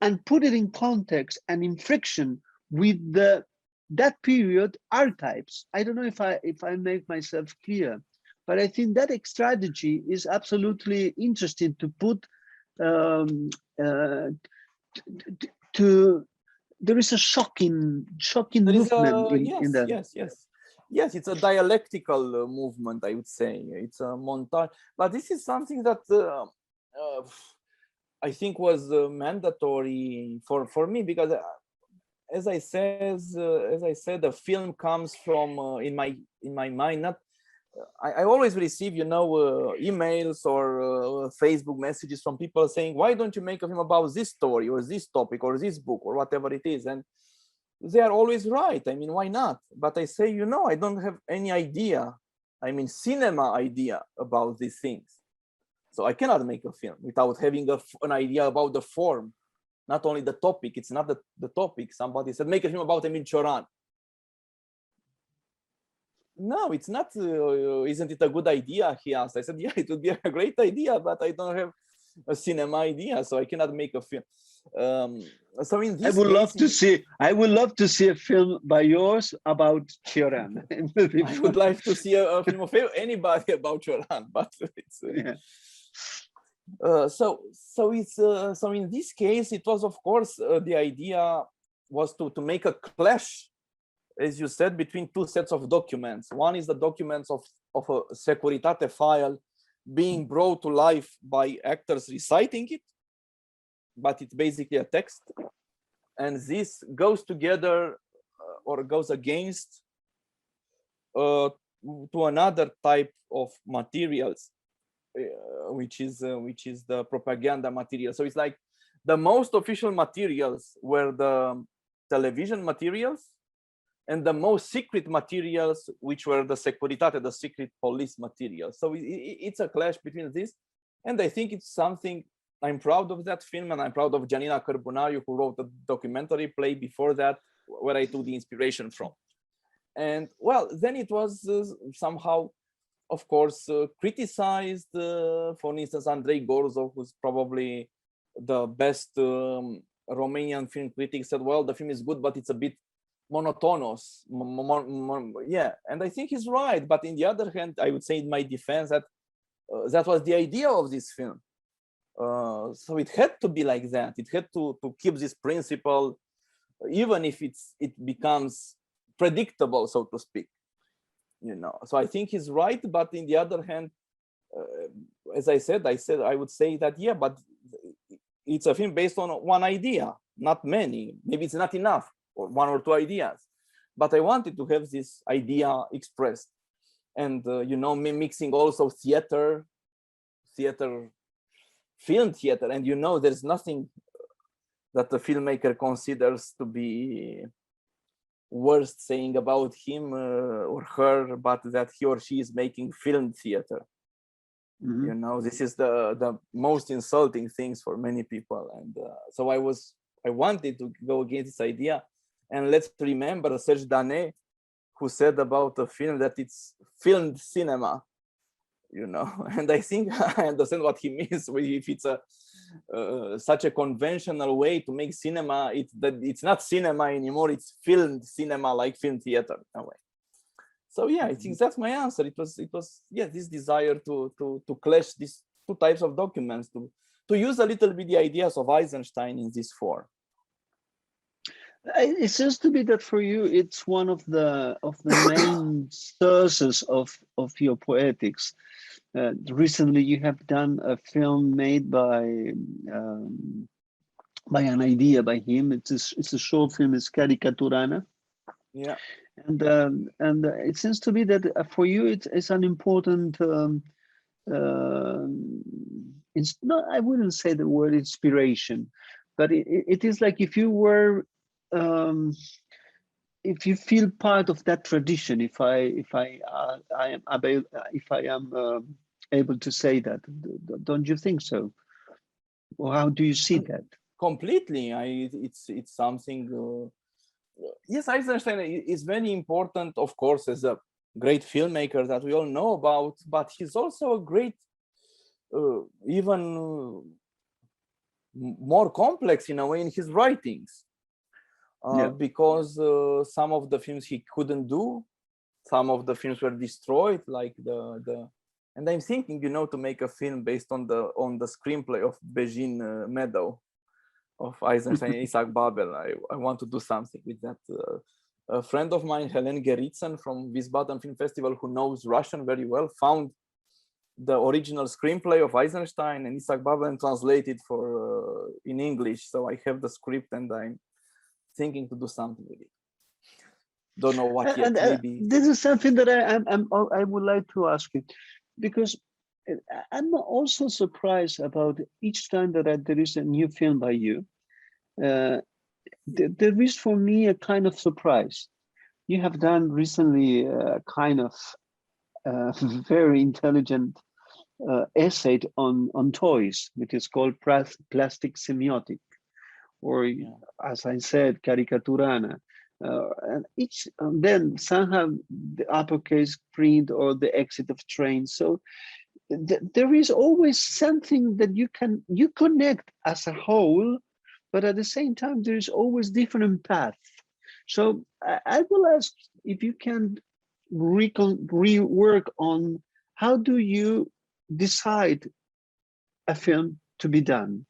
and put it in context and in friction with that period archetypes. I don't know if I make myself clear, but I think that strategy is absolutely interesting to put there is a shocking movement in that. Yes, it's a dialectical movement, I would say. It's a montage, but this is something that I think was mandatory for me, because as I said, the film comes from in my mind. Not, I always receive, emails or Facebook messages from people saying, "Why don't you make a film about this story or this topic or this book or whatever it is?" And they are always right. I mean, why not? But I say, I don't have any idea. I mean, cinema idea about these things. So I cannot make a film without having an idea about the form, not only the topic. It's not the topic. Somebody said, make a film about Emil Cioran. No, it's not. Isn't it a good idea? He asked. I said, yeah, it would be a great idea, but I don't have a cinema idea, so I cannot make a film. So in this I would love to see a film by yours about Cioran. I would like to see a film of anybody about Cioran, but it's so in this case, it was, of course, the idea was to make a clash, as you said, between two sets of documents. One is the documents of a Securitate file being brought to life by actors reciting it, but it's basically a text. And this goes together or goes against to another type of materials, which is the propaganda material. So it's like the most official materials were the television materials, and the most secret materials, which were the Securitate, the secret police materials. So it's a clash between this. And I think it's something, I'm proud of that film, and I'm proud of Gianina Cărbunariu, who wrote a documentary play before that, where I took the inspiration from. And well, then it was somehow, of course, criticized. For instance, Andrei Gorzov, who's probably the best Romanian film critic, said, well, the film is good, but it's a bit monotonous. Yeah, and I think he's right. But in the other hand, I would say in my defense that that was the idea of this film. So it had to be like that. It had to keep this principle, even if it becomes predictable, so to speak. So I think he's right. But in the other hand, as I said, I would say that, yeah, but it's a film based on one idea, not many. Maybe it's not enough, or one or two ideas, but I wanted to have this idea expressed. And me mixing also film theater, and there's nothing that the filmmaker considers to be worst saying about him or her, but that he or she is making film theater. Mm-hmm. This is the most insulting things for many people, and so I wanted to go against this idea. And let's remember Serge Danet, who said about a film that it's filmed cinema, you know. And I think I understand what he means. If it's a such a conventional way to make cinema, it's not cinema anymore, it's filmed cinema, like film theater in a way. So yeah, I think that's my answer. It was yeah, this desire to clash these two types of documents, to use a little bit the ideas of Eisenstein in this form. It seems to be that for you, it's one of the main sources of your poetics. Recently, you have done a film made by an idea by him. It's a short film. It's Caricaturana. Yeah. And it seems to be that for you, it's an important. It's not. I wouldn't say the word inspiration, but it is like if you were. If you feel part of that tradition, if I am able to say that, don't you think so? Or how do you see that? Completely. It's something. Yes, Eisenstein is very important, of course, as a great filmmaker that we all know about, but he's also a great, even more complex in a way in his writings. Because some of the films he couldn't do, some of the films were destroyed, like and I'm thinking, you know, to make a film based on the screenplay of Bejin Meadow of Eisenstein and Isaac Babel. I want to do something with that. A friend of mine, Helen Gerritsen from Wiesbaden Film Festival, who knows Russian very well, found the original screenplay of Eisenstein and Isaac Babel and translated for in English. So I have the script and I'm thinking to do something with it. Don't know what yet. Maybe this is something that I would like to ask you, because I'm also surprised about each time that there is a new film by you. There is for me a kind of surprise. You have done recently a kind of very intelligent essay on toys, which is called Plastic Semiotic. Or as I said, Caricaturana, and each then somehow the uppercase print or the exit of trains. So there is always something that you connect as a whole, but at the same time there is always different paths. So I will ask if you can rework on how do you decide a film to be done.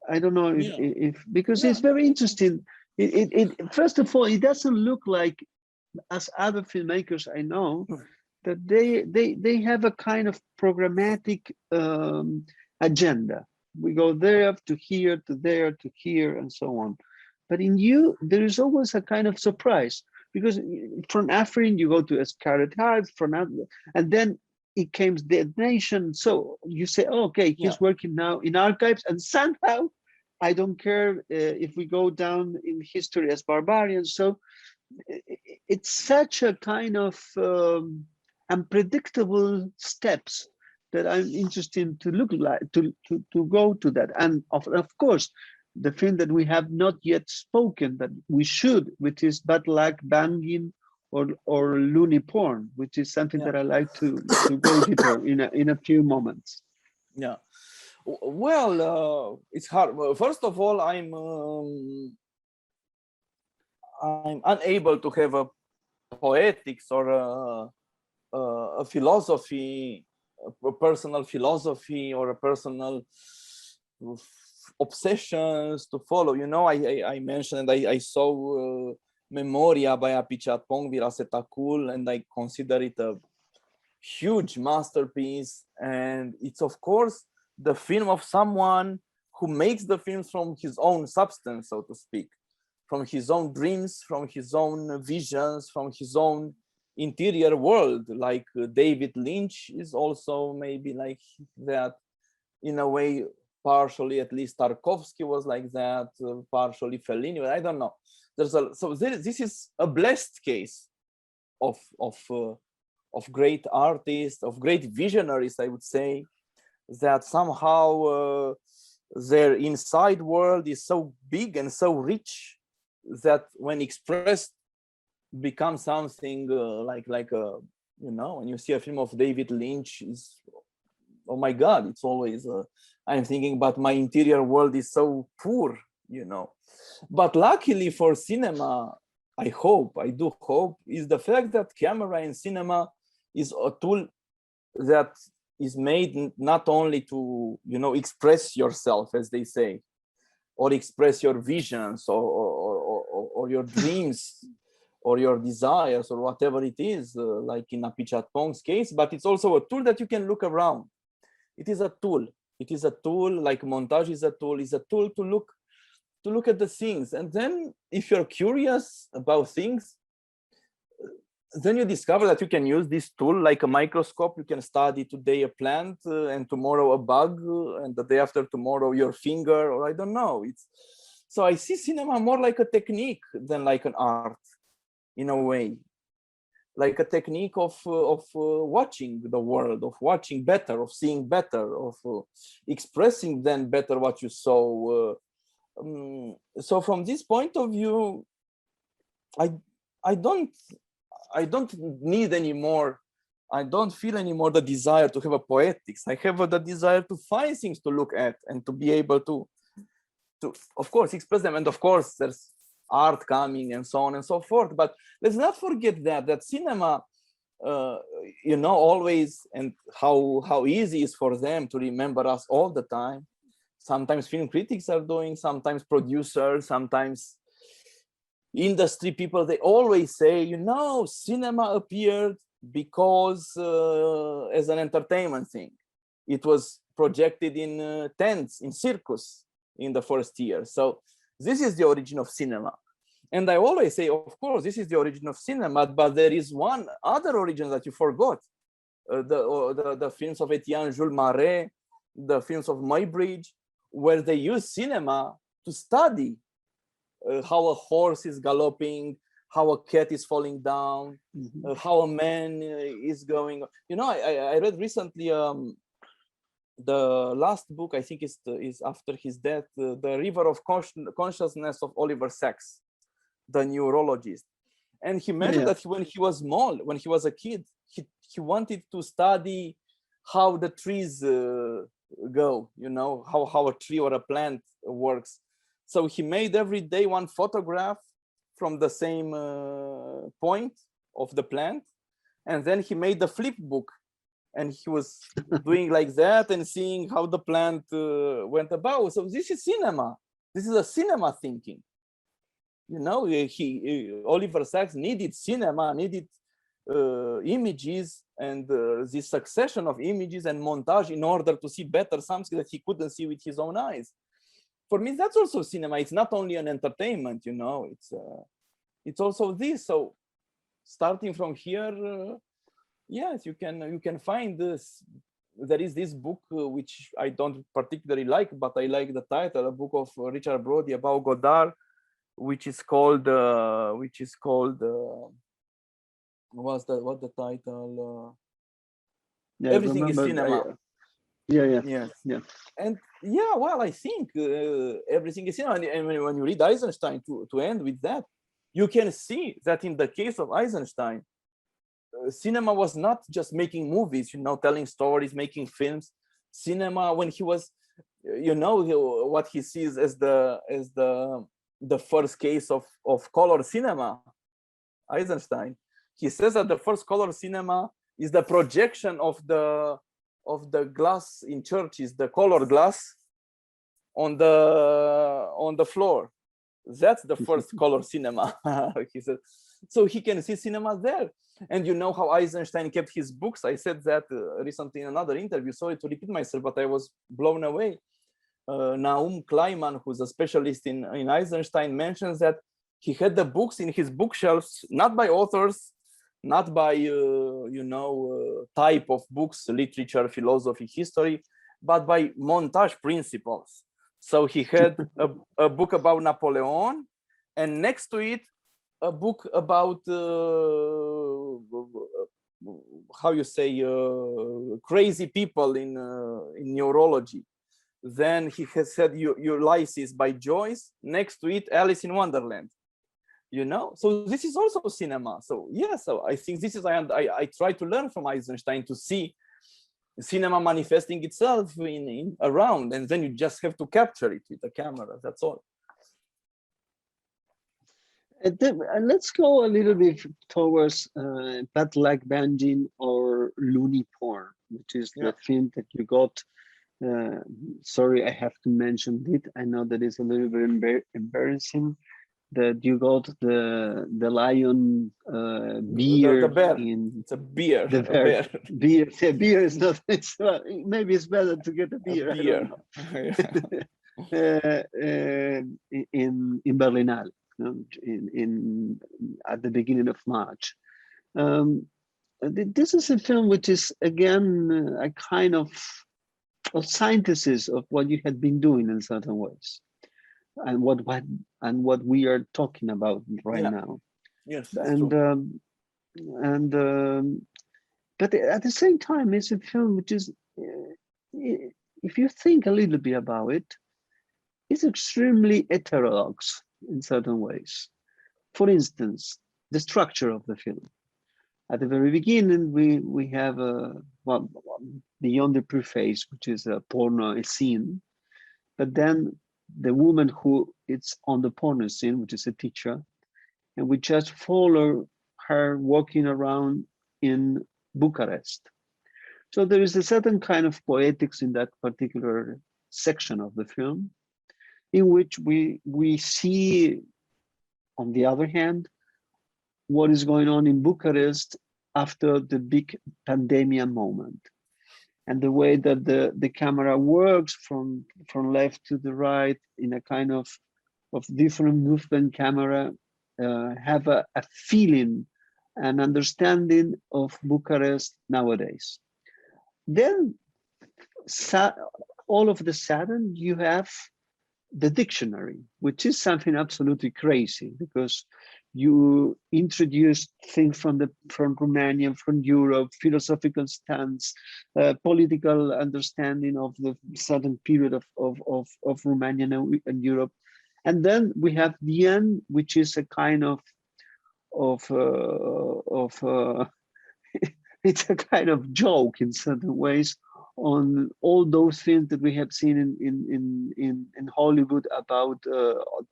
I don't know if because it's very interesting. First of all, it doesn't look like, as other filmmakers I know, that they have a kind of programmatic agenda. We go there to here to there to here and so on. But in you, there is always a kind of surprise, because from Afrin you go to a Scarlet Heart, and then it came the nation. So you say, oh, okay, he's working now in archives, and somehow, I don't care if we go down in history as barbarians. So it's such a kind of unpredictable steps that I'm interested to look like to go to that. And of course, the film that we have not yet spoken that we should, which is Bad Luck Banging or loony porn, which is something that I like to go deeper in a few moments. Yeah, well, it's hard. Well, first of all, I'm unable to have a poetics or a philosophy, a personal philosophy or a personal obsessions to follow. You know, I mentioned I saw Memoria by Apichatpong Virasetakul, and I consider it a huge masterpiece. And it's, of course, the film of someone who makes the films from his own substance, so to speak, from his own dreams, from his own visions, from his own interior world. Like David Lynch is also maybe like that in a way. Partially, at least Tarkovsky was like that, partially Fellini, but I don't know. This is a blessed case of great artists, of great visionaries, I would say, that somehow their inside world is so big and so rich that when expressed become something like a, you know, when you see a film of David Lynch, is, oh my God, it's always I'm thinking, but my interior world is so poor, you know. But luckily for cinema, I do hope, is the fact that camera in cinema is a tool that is made not only to, you know, express yourself, as they say, or express your visions or your dreams or your desires or whatever it is, like in Apichatpong's case, but it's also a tool that you can look around. It is a tool. It is a tool, like montage is a tool to look at the things. And then if you're curious about things, then you discover that you can use this tool like a microscope. You can study today a plant and tomorrow a bug, and the day after tomorrow your finger, or I don't know. So I see cinema more like a technique than like an art, in a way, like a technique of watching the world, of watching better, of seeing better, of expressing then better what you saw. So from this point of view, I don't need anymore. I don't feel anymore the desire to have a poetics. I have the desire to find things to look at and to be able to of course express them. And of course there's art coming and so on and so forth. But let's not forget that cinema, you know, always, and how easy it is for them to remember us all the time. Sometimes film critics are doing, sometimes producers, sometimes industry people, they always say, you know, cinema appeared because as an entertainment thing. It was projected in tents, in circus in the first year. So this is the origin of cinema. And I always say, of course, this is the origin of cinema, but there is one other origin that you forgot. The films of Etienne Jules Marais, the films of Muybridge, where they use cinema to study how a horse is galloping, how a cat is falling down, how a man is going. You know, I read recently the last book, I think is after his death, The River of Consciousness of Oliver Sacks, the neurologist. And he mentioned that when he was small, when he was a kid, he wanted to study how the trees go, you know, how a tree or a plant works. So he made every day one photograph from the same point of the plant. And then he made the flip book. And he was doing like that and seeing how the plant went about. So this is cinema. This is a cinema thinking. You know, Oliver Sacks needed cinema, needed images and this succession of images and montage in order to see better something that he couldn't see with his own eyes. For me, that's also cinema. It's not only an entertainment, you know, it's also this. So starting from here, yes, you can find this. There is this book which I don't particularly like, but I like the title, a book of Richard Brody about Godard, which is called what's the title? Everything is cinema. Yeah. And yeah, well, I think everything is cinema. And when you read Eisenstein, to end with that, you can see that in the case of Eisenstein, cinema was not just making movies, you know, telling stories, making films. Cinema, when he was, you know, what he sees as the first case of color cinema, Eisenstein, he says that the first color cinema is the projection of the glass in churches, the colored glass on the floor. That's the first color cinema. He said. So he can see cinema there. And you know how Eisenstein kept his books. I said that recently in another interview. Sorry to repeat myself, but I was blown away. Naum Kleiman, who's a specialist in Eisenstein, mentions that he had the books in his bookshelves, not by authors, not by type of books, literature, philosophy, history, but by montage principles. So he had a book about Napoleon, and next to it, a book about crazy people in neurology. Then he has said Ulysses by Joyce. Next to it, Alice in Wonderland. you know. So this is also cinema. So yeah, so I think this is I try to learn from Eisenstein to see cinema manifesting itself in around, and then you just have to capture it with the camera. That's all. Let's go a little bit towards Bad Luck Banging or Loony Porn, which is the film that you got. Sorry, I have to mention it. I know that it's a little bit embarrassing that you got the lion beer. The bear. It's a beer. The bear. Beer. Yeah, beer is not. Maybe it's better to get a beer. In Berlinale. In at the beginning of March. This is a film which is again a kind of synthesis of what you had been doing in certain ways, and what we are talking about right now. Yes, but at the same time, it's a film which is, if you think a little bit about it, it's extremely heterodox in certain ways. For instance, the structure of the film. At the very beginning, we have beyond the preface, which is a porno scene, but then the woman who is on the porno scene, which is a teacher, and we just follow her walking around in Bucharest. So there is a certain kind of poetics in that particular section of the film, in which we see, on the other hand, what is going on in Bucharest after the big pandemic moment, and the way that the camera works from left to the right in a kind of different movement camera, have a feeling, an understanding of Bucharest nowadays. Then all of the sudden you have the dictionary, which is something absolutely crazy, because you introduce things from Romania, from Europe, philosophical stance, political understanding of the certain period of Romania and Europe. And then we have the end, which is a kind of it's a kind of joke in certain ways on all those things that we have seen in Hollywood about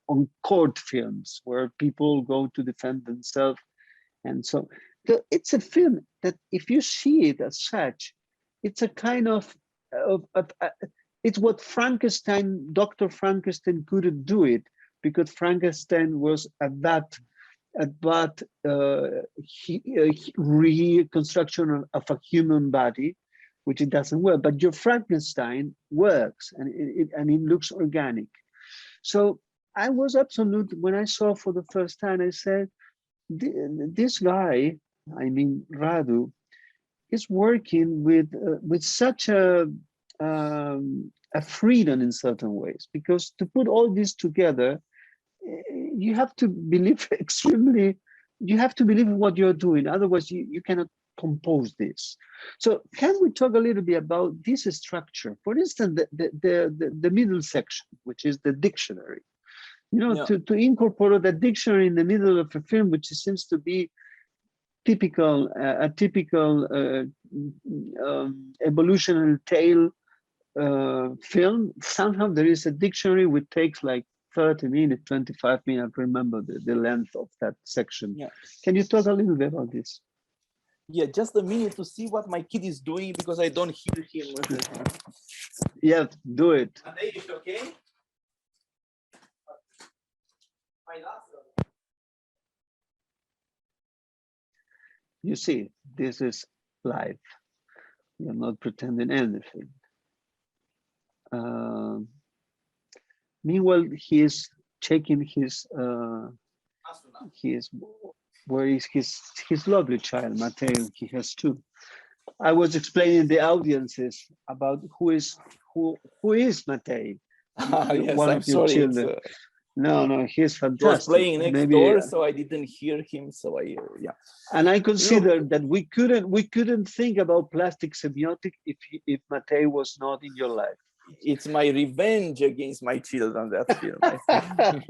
on court films, where people go to defend themselves. And so it's a film that, if you see it as such, it's a kind of it's what Frankenstein, Dr. Frankenstein couldn't do it, because Frankenstein was at that reconstruction of a human body, which it doesn't work, but your Frankenstein works, and it looks organic. So I was absolute, when I saw for the first time, I said, this guy, I mean Radu, is working with such a freedom in certain ways, because to put all this together, you have to believe you have to believe in what you're doing, otherwise you cannot compose this. So can we talk a little bit about this structure? For instance, the middle section, which is the dictionary. You know, to incorporate the dictionary in the middle of a film, which seems to be a typical evolutionary tale film. Somehow there is a dictionary which takes like 30 minutes, 25 minutes. I remember the length of that section. Yeah. Can you talk a little bit about this? Yeah, just a minute to see what my kid is doing, because I don't hear him. Yeah, do it. Okay? You see, this is live. We are not pretending anything. Meanwhile, he is checking where is his lovely child, Mateo. He has two. I was explaining the audiences about who is Mateo. Yes, one I'm of your sorry. children. No, he's fantastic. He was playing next door, so I didn't hear him. So And I consider that we couldn't think about plastic semiotic if Mateo was not in your life. it's my revenge against my children, that film. I think.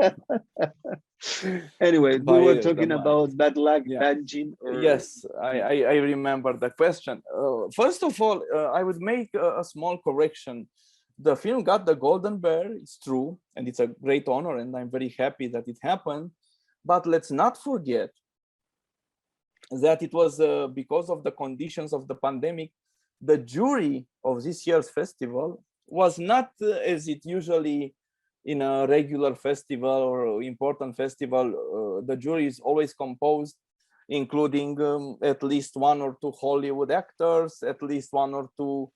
Anyway, we were talking about bad luck, yeah. bad gene. Or... Yes, I remember the question. First of all, I would make a small correction. The film got the Golden Bear, it's true, and it's a great honor, and I'm very happy that it happened. But let's not forget that it was because of the conditions of the pandemic, the jury of this year's festival was not as it usually in a regular festival or important festival. The jury is always composed, including at least 1 or 2 Hollywood actors, at least 1 or 2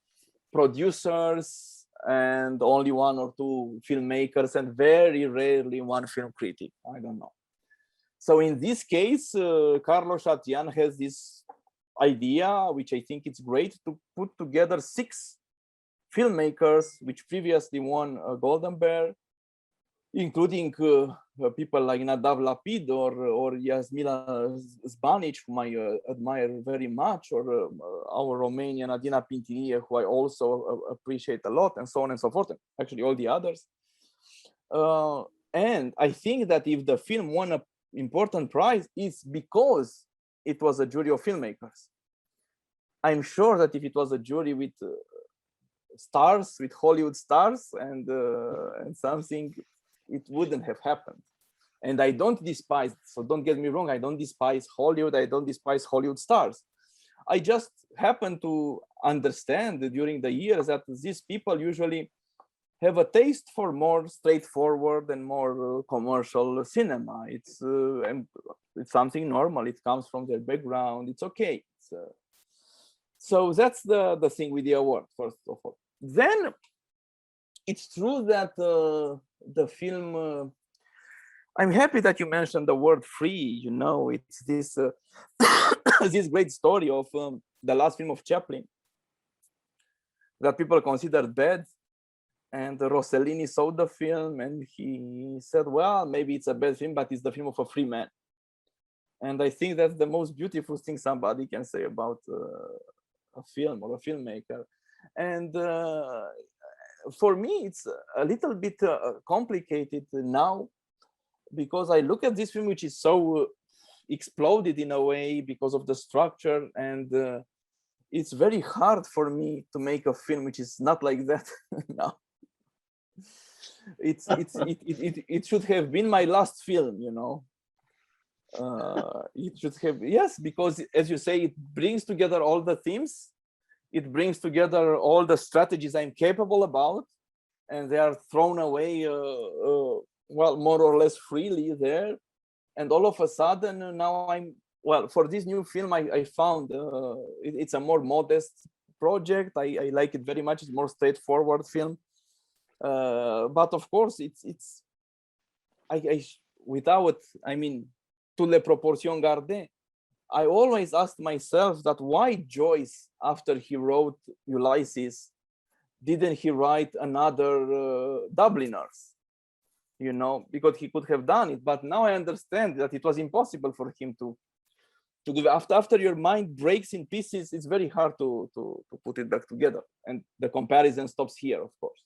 producers, and only 1 or 2 filmmakers, and very rarely 1 film critic. I don't know. So in this case, Carlos Chatian has this idea, which I think it's great, to put together 6 filmmakers which previously won a Golden Bear, including people like Nadav Lapid or Jasmila Zbanic, whom I admire very much, or our Romanian Adina Pintinie, who I also appreciate a lot, and so on and so forth, actually all the others. And I think that if the film won an important prize, it's because it was a jury of filmmakers. I'm sure that if it was a jury with stars, with Hollywood stars and something, it wouldn't have happened. And I don't despise, so don't get me wrong, I don't despise Hollywood, I don't despise Hollywood stars. I just happen to understand during the years that these people usually have a taste for more straightforward and more commercial cinema. It's something normal, it comes from their background, it's okay. So that's the thing with the award, first of all. Then it's true that the film, I'm happy that you mentioned the word free, you know, it's this, this great story of the last film of Chaplin that people considered bad. And Rossellini saw the film and he said, well, maybe it's a bad film, but it's the film of a free man. And I think that's the most beautiful thing somebody can say about a film or a filmmaker. And for me, it's a little bit complicated now, because I look at this film, which is so exploded in a way because of the structure, and it's very hard for me to make a film which is not like that now. It should have been my last film, you know. It should have, yes, because as you say, it brings together all the themes, it brings together all the strategies I'm capable about, and they are thrown away, well, more or less freely there. And all of a sudden, now I'm, well, for this new film, I found it's a more modest project. I like it very much. It's more straightforward film. But of course, it's without, I mean, toutes les proportions gardées, I always asked myself that why Joyce, after he wrote Ulysses, didn't he write another Dubliners? You know, because he could have done it. But now I understand that it was impossible for him to do. After your mind breaks in pieces, it's very hard to put it back together. And the comparison stops here, of course.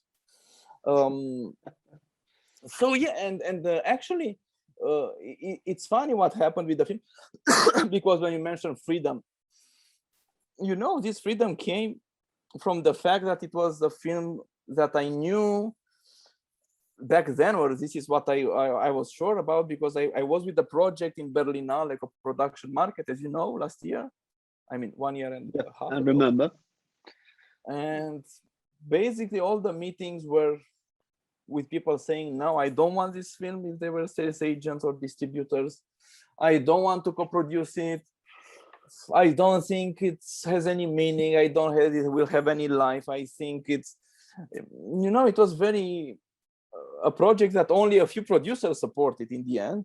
So yeah, and actually, it's funny what happened with the film, because when you mentioned freedom, you know, this freedom came from the fact that it was a film that I knew back then, or this is what I was sure about, because I was with the project in Berlinale, like a production market, as you know, last year. I mean, 1 year and a half. I remember. And basically all the meetings were with people saying, no, I don't want this film if they were sales agents or distributors. I don't want to co-produce it. I don't think it has any meaning. I don't think it will have any life. I think it's, you know, it was very, a project that only a few producers supported in the end.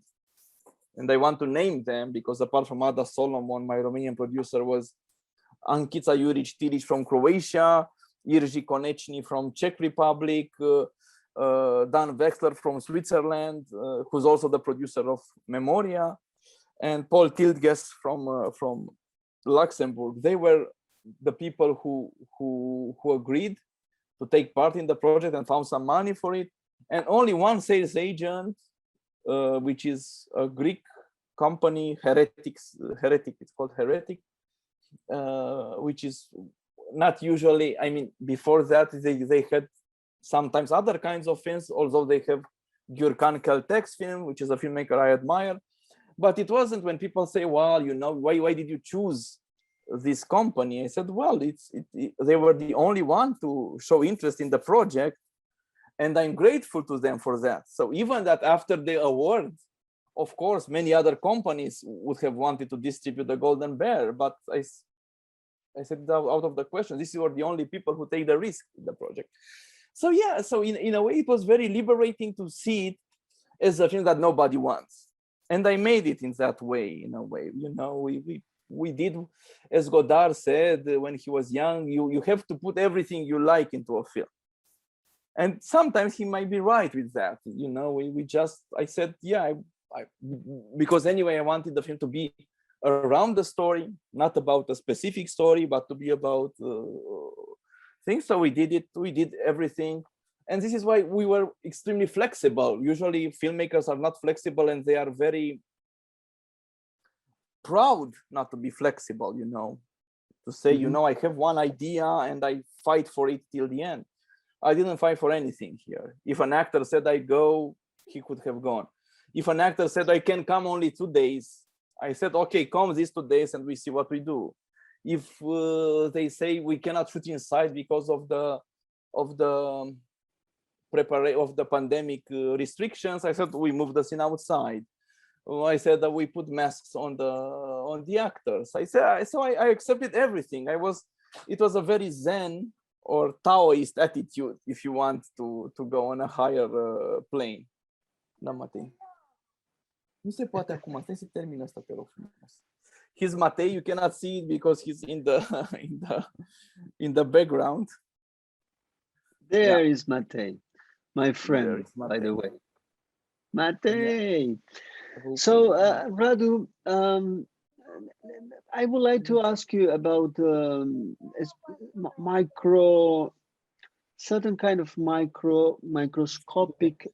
And I want to name them because apart from Ada Solomon, my Romanian producer was Ankica Juric-Tilic from Croatia, Irji Konechny from Czech Republic, Dan Wexler from Switzerland, who's also the producer of Memoria, and Paul Tildges from Luxembourg. They were the people who agreed take part in the project and found some money for it. And only one sales agent, which is a Greek company, it's called Heretic, which is not usually, I mean, before that, they had sometimes other kinds of films, although they have Gürkan Keltek's film, which is a filmmaker I admire. But it wasn't when people say, well, you know, why did you choose this company? I said, well, they were the only one to show interest in the project, and I'm grateful to them for that. So even that after the award, of course, many other companies would have wanted to distribute the Golden Bear, but I said out of the question, these were the only people who take the risk in the project. So yeah, so in a way, it was very liberating to see it as a film that nobody wants. And I made it in that way, in a way, you know, we did, as Godard said when he was young, you have to put everything you like into a film. And sometimes he might be right with that, you know, I said, yeah, because anyway, I wanted the film to be around the story, not about a specific story, but to be about things. So we did everything. And this is why we were extremely flexible. Usually filmmakers are not flexible, and they are very proud not to be flexible, you know, to say, you know, I have one idea and I fight for it till the end. I didn't fight for anything here. If an actor said I go, he could have gone. If an actor said I can come only 2 days, I said, okay, come these 2 days and we see what we do. If they say we cannot shoot inside because of the pandemic restrictions, I said we move the scene outside. I said that we put masks on the actors. I said, so I accepted everything. It was a very Zen or Taoist attitude, if you want to go on a higher plane. Da, Matei. Nu se poate acum. Stai să termin asta, te rog frumos. He's Matei. You cannot see it because he's in the background. There is Matei, my friend, by the way. Matei. Yeah. So, Radu, I would like to ask you about certain kind of microscopic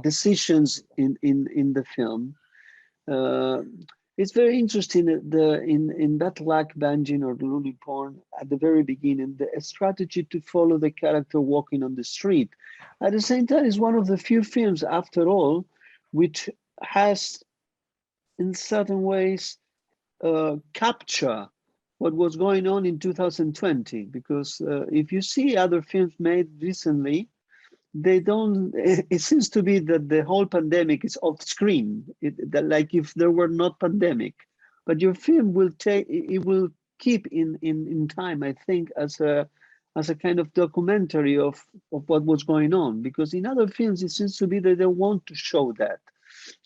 decisions in the film. It's very interesting in that Lack Banjin or Looney Porn at the very beginning, the strategy to follow the character walking on the street. At the same time, it's one of the few films, after all, which has, in certain ways, capture what was going on in 2020. Because if you see other films made recently, they don't. It seems to be that the whole pandemic is off screen. Like if there were not pandemic, but your film will keep in time, I think, as a kind of documentary of what was going on. Because in other films, it seems to be that they want to show that.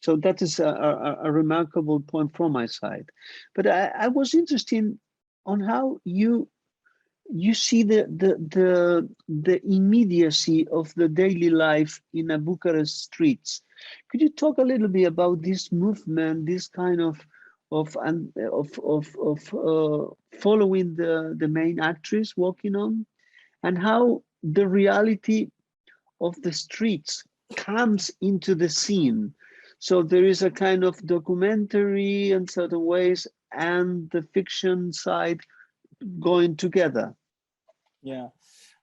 So that is a remarkable point from my side. But I was interested on how you see the immediacy of the daily life in a Bucharest streets. Could you talk a little bit about this movement, this kind of following the main actress walking on, and how the reality of the streets comes into the scene? So there is a kind of documentary in certain ways and the fiction side going together. Yeah,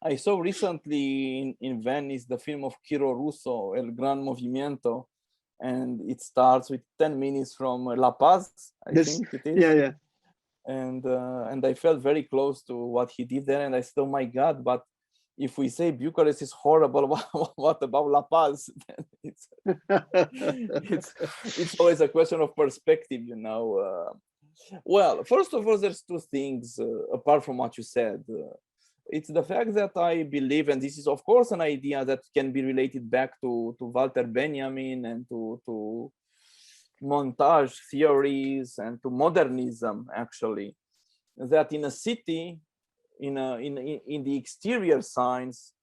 I saw recently in Venice the film of Chiro Russo, El Gran Movimiento, and it starts with 10 minutes from La Paz, I think it is. Yeah. And I felt very close to what he did there, and I said, oh my God, but if we say Bucharest is horrible, what about La Paz? It's always a question of perspective, you know. Well, first of all, there's two things apart from what you said. It's the fact that I believe, and this is of course an idea that can be related back to Walter Benjamin and to montage theories and to modernism, actually, that in a city, in the exterior signs,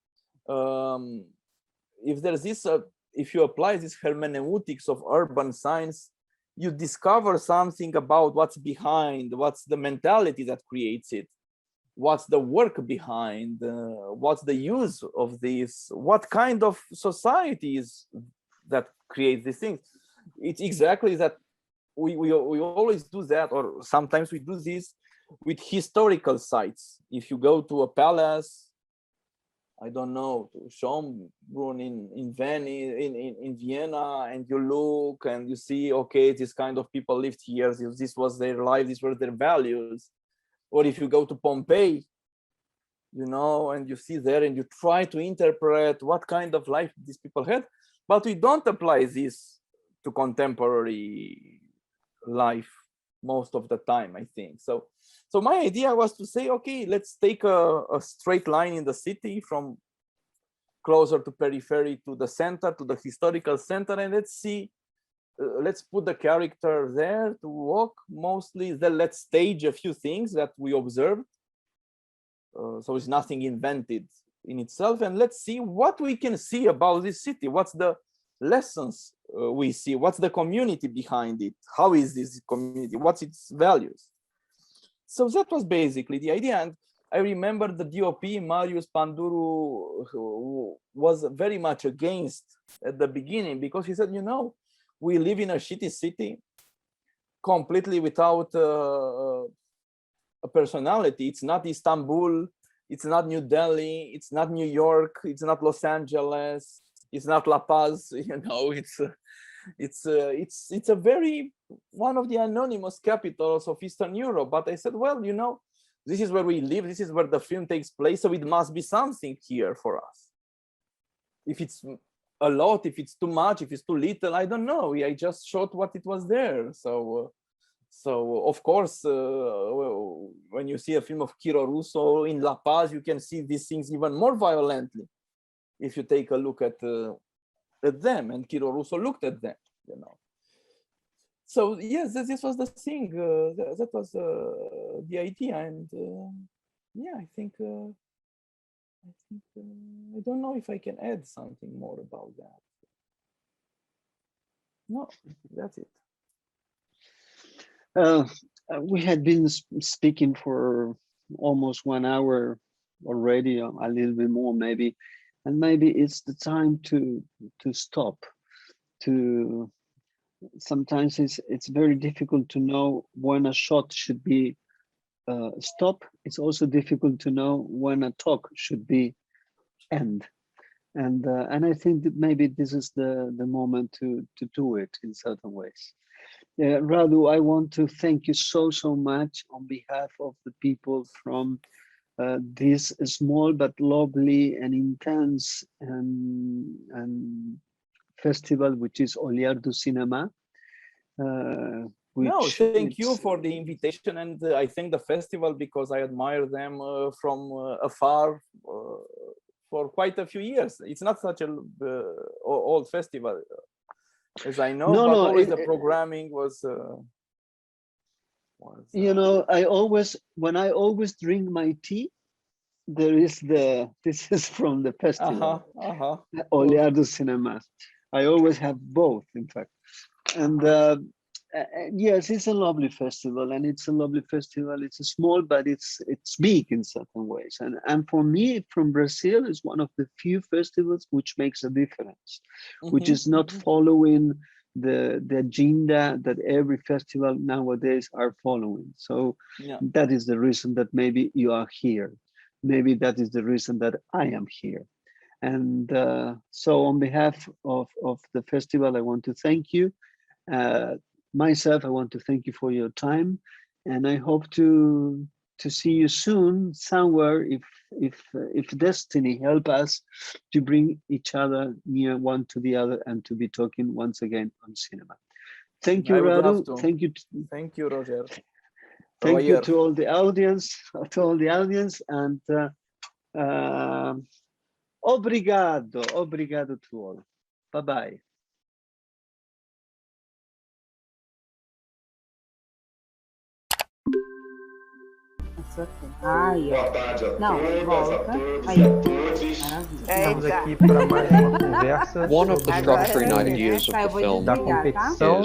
if there's this, if you apply this hermeneutics of urban signs, you discover something about what's behind, what's the mentality that creates it. what's the work behind, what's the use of this, what kind of society is that creates these things. It's exactly that we always do that, or sometimes we do this with historical sites. If you go to a palace, I don't know, to Schönbrunn in Venice, in Vienna, and you look and you see, okay, this kind of people lived here, this was their life, these were their values. Or if you go to Pompeii, you know, and you see there and you try to interpret what kind of life these people had, but we don't apply this to contemporary life most of the time, I think. So my idea was to say, okay, let's take a straight line in the city from closer to periphery to the center, to the historical center, and let's see, let's put the character there to walk mostly. Then let's stage a few things that we observed. So it's nothing invented in itself, and let's see what we can see about this city. What's the lessons we see? What's the community behind it? How is this community? What's its values? So that was basically the idea. And I remember the DOP, Marius Panduru, who was very much against at the beginning, because he said, you know, we live in a shitty city completely without a personality. It's not Istanbul, it's not New Delhi, it's not New York, it's not Los Angeles, it's not La Paz, you know, it's a very, one of the anonymous capitals of Eastern Europe. But I said, well, you know, this is where we live, this is where the film takes place, so it must be something here for us. If it's a lot, if it's too much, if it's too little, I don't know. I just shot what it was there. So of course, when you see a film of Chiro Russo in La Paz, you can see these things even more violently if you take a look at them, and Chiro Russo looked at them, you know. So yes, this was the thing. That was the idea, and yeah, I think I don't know if I can add something more about that. No, that's it. We had been speaking for almost 1 hour already, a little bit more maybe, and maybe it's the time to stop. Sometimes it's very difficult to know when a shot should be stop. It's also difficult to know when a talk should be end, and I think that maybe this is the moment to do it in certain ways. Radu, I want to thank you so much on behalf of the people from this small but lovely and intense and festival, which is Olhar do Cinema. No, thank you for the invitation, and I thank the festival because I admire them from afar for quite a few years. It's not such a old festival, as I know, but always the programming was you know, when I always drink my tea, there is this is from the festival, Olhar do Cinema. I always have both, in fact. And yes, it's a lovely festival, and it's a lovely festival. It's a small, but it's big in certain ways. And for me, from Brazil, is one of the few festivals which makes a difference, which is not following the agenda that every festival nowadays are following. So that is the reason that maybe you are here. Maybe that is the reason that I am here. And so on behalf of the festival, I want to thank you. Myself, I want to thank you for your time, and I hope to see you soon somewhere if destiny help us to bring each other near one to the other and to be talking once again on cinema. Thank you, Radu. Thank you, Roger. Thank you to all the audience, and obrigado to all. Bye-bye. Boa tarde a todas, a todos e a todos. Estamos aqui para mais uma conversa. One of the structuring ideas of the film da competição.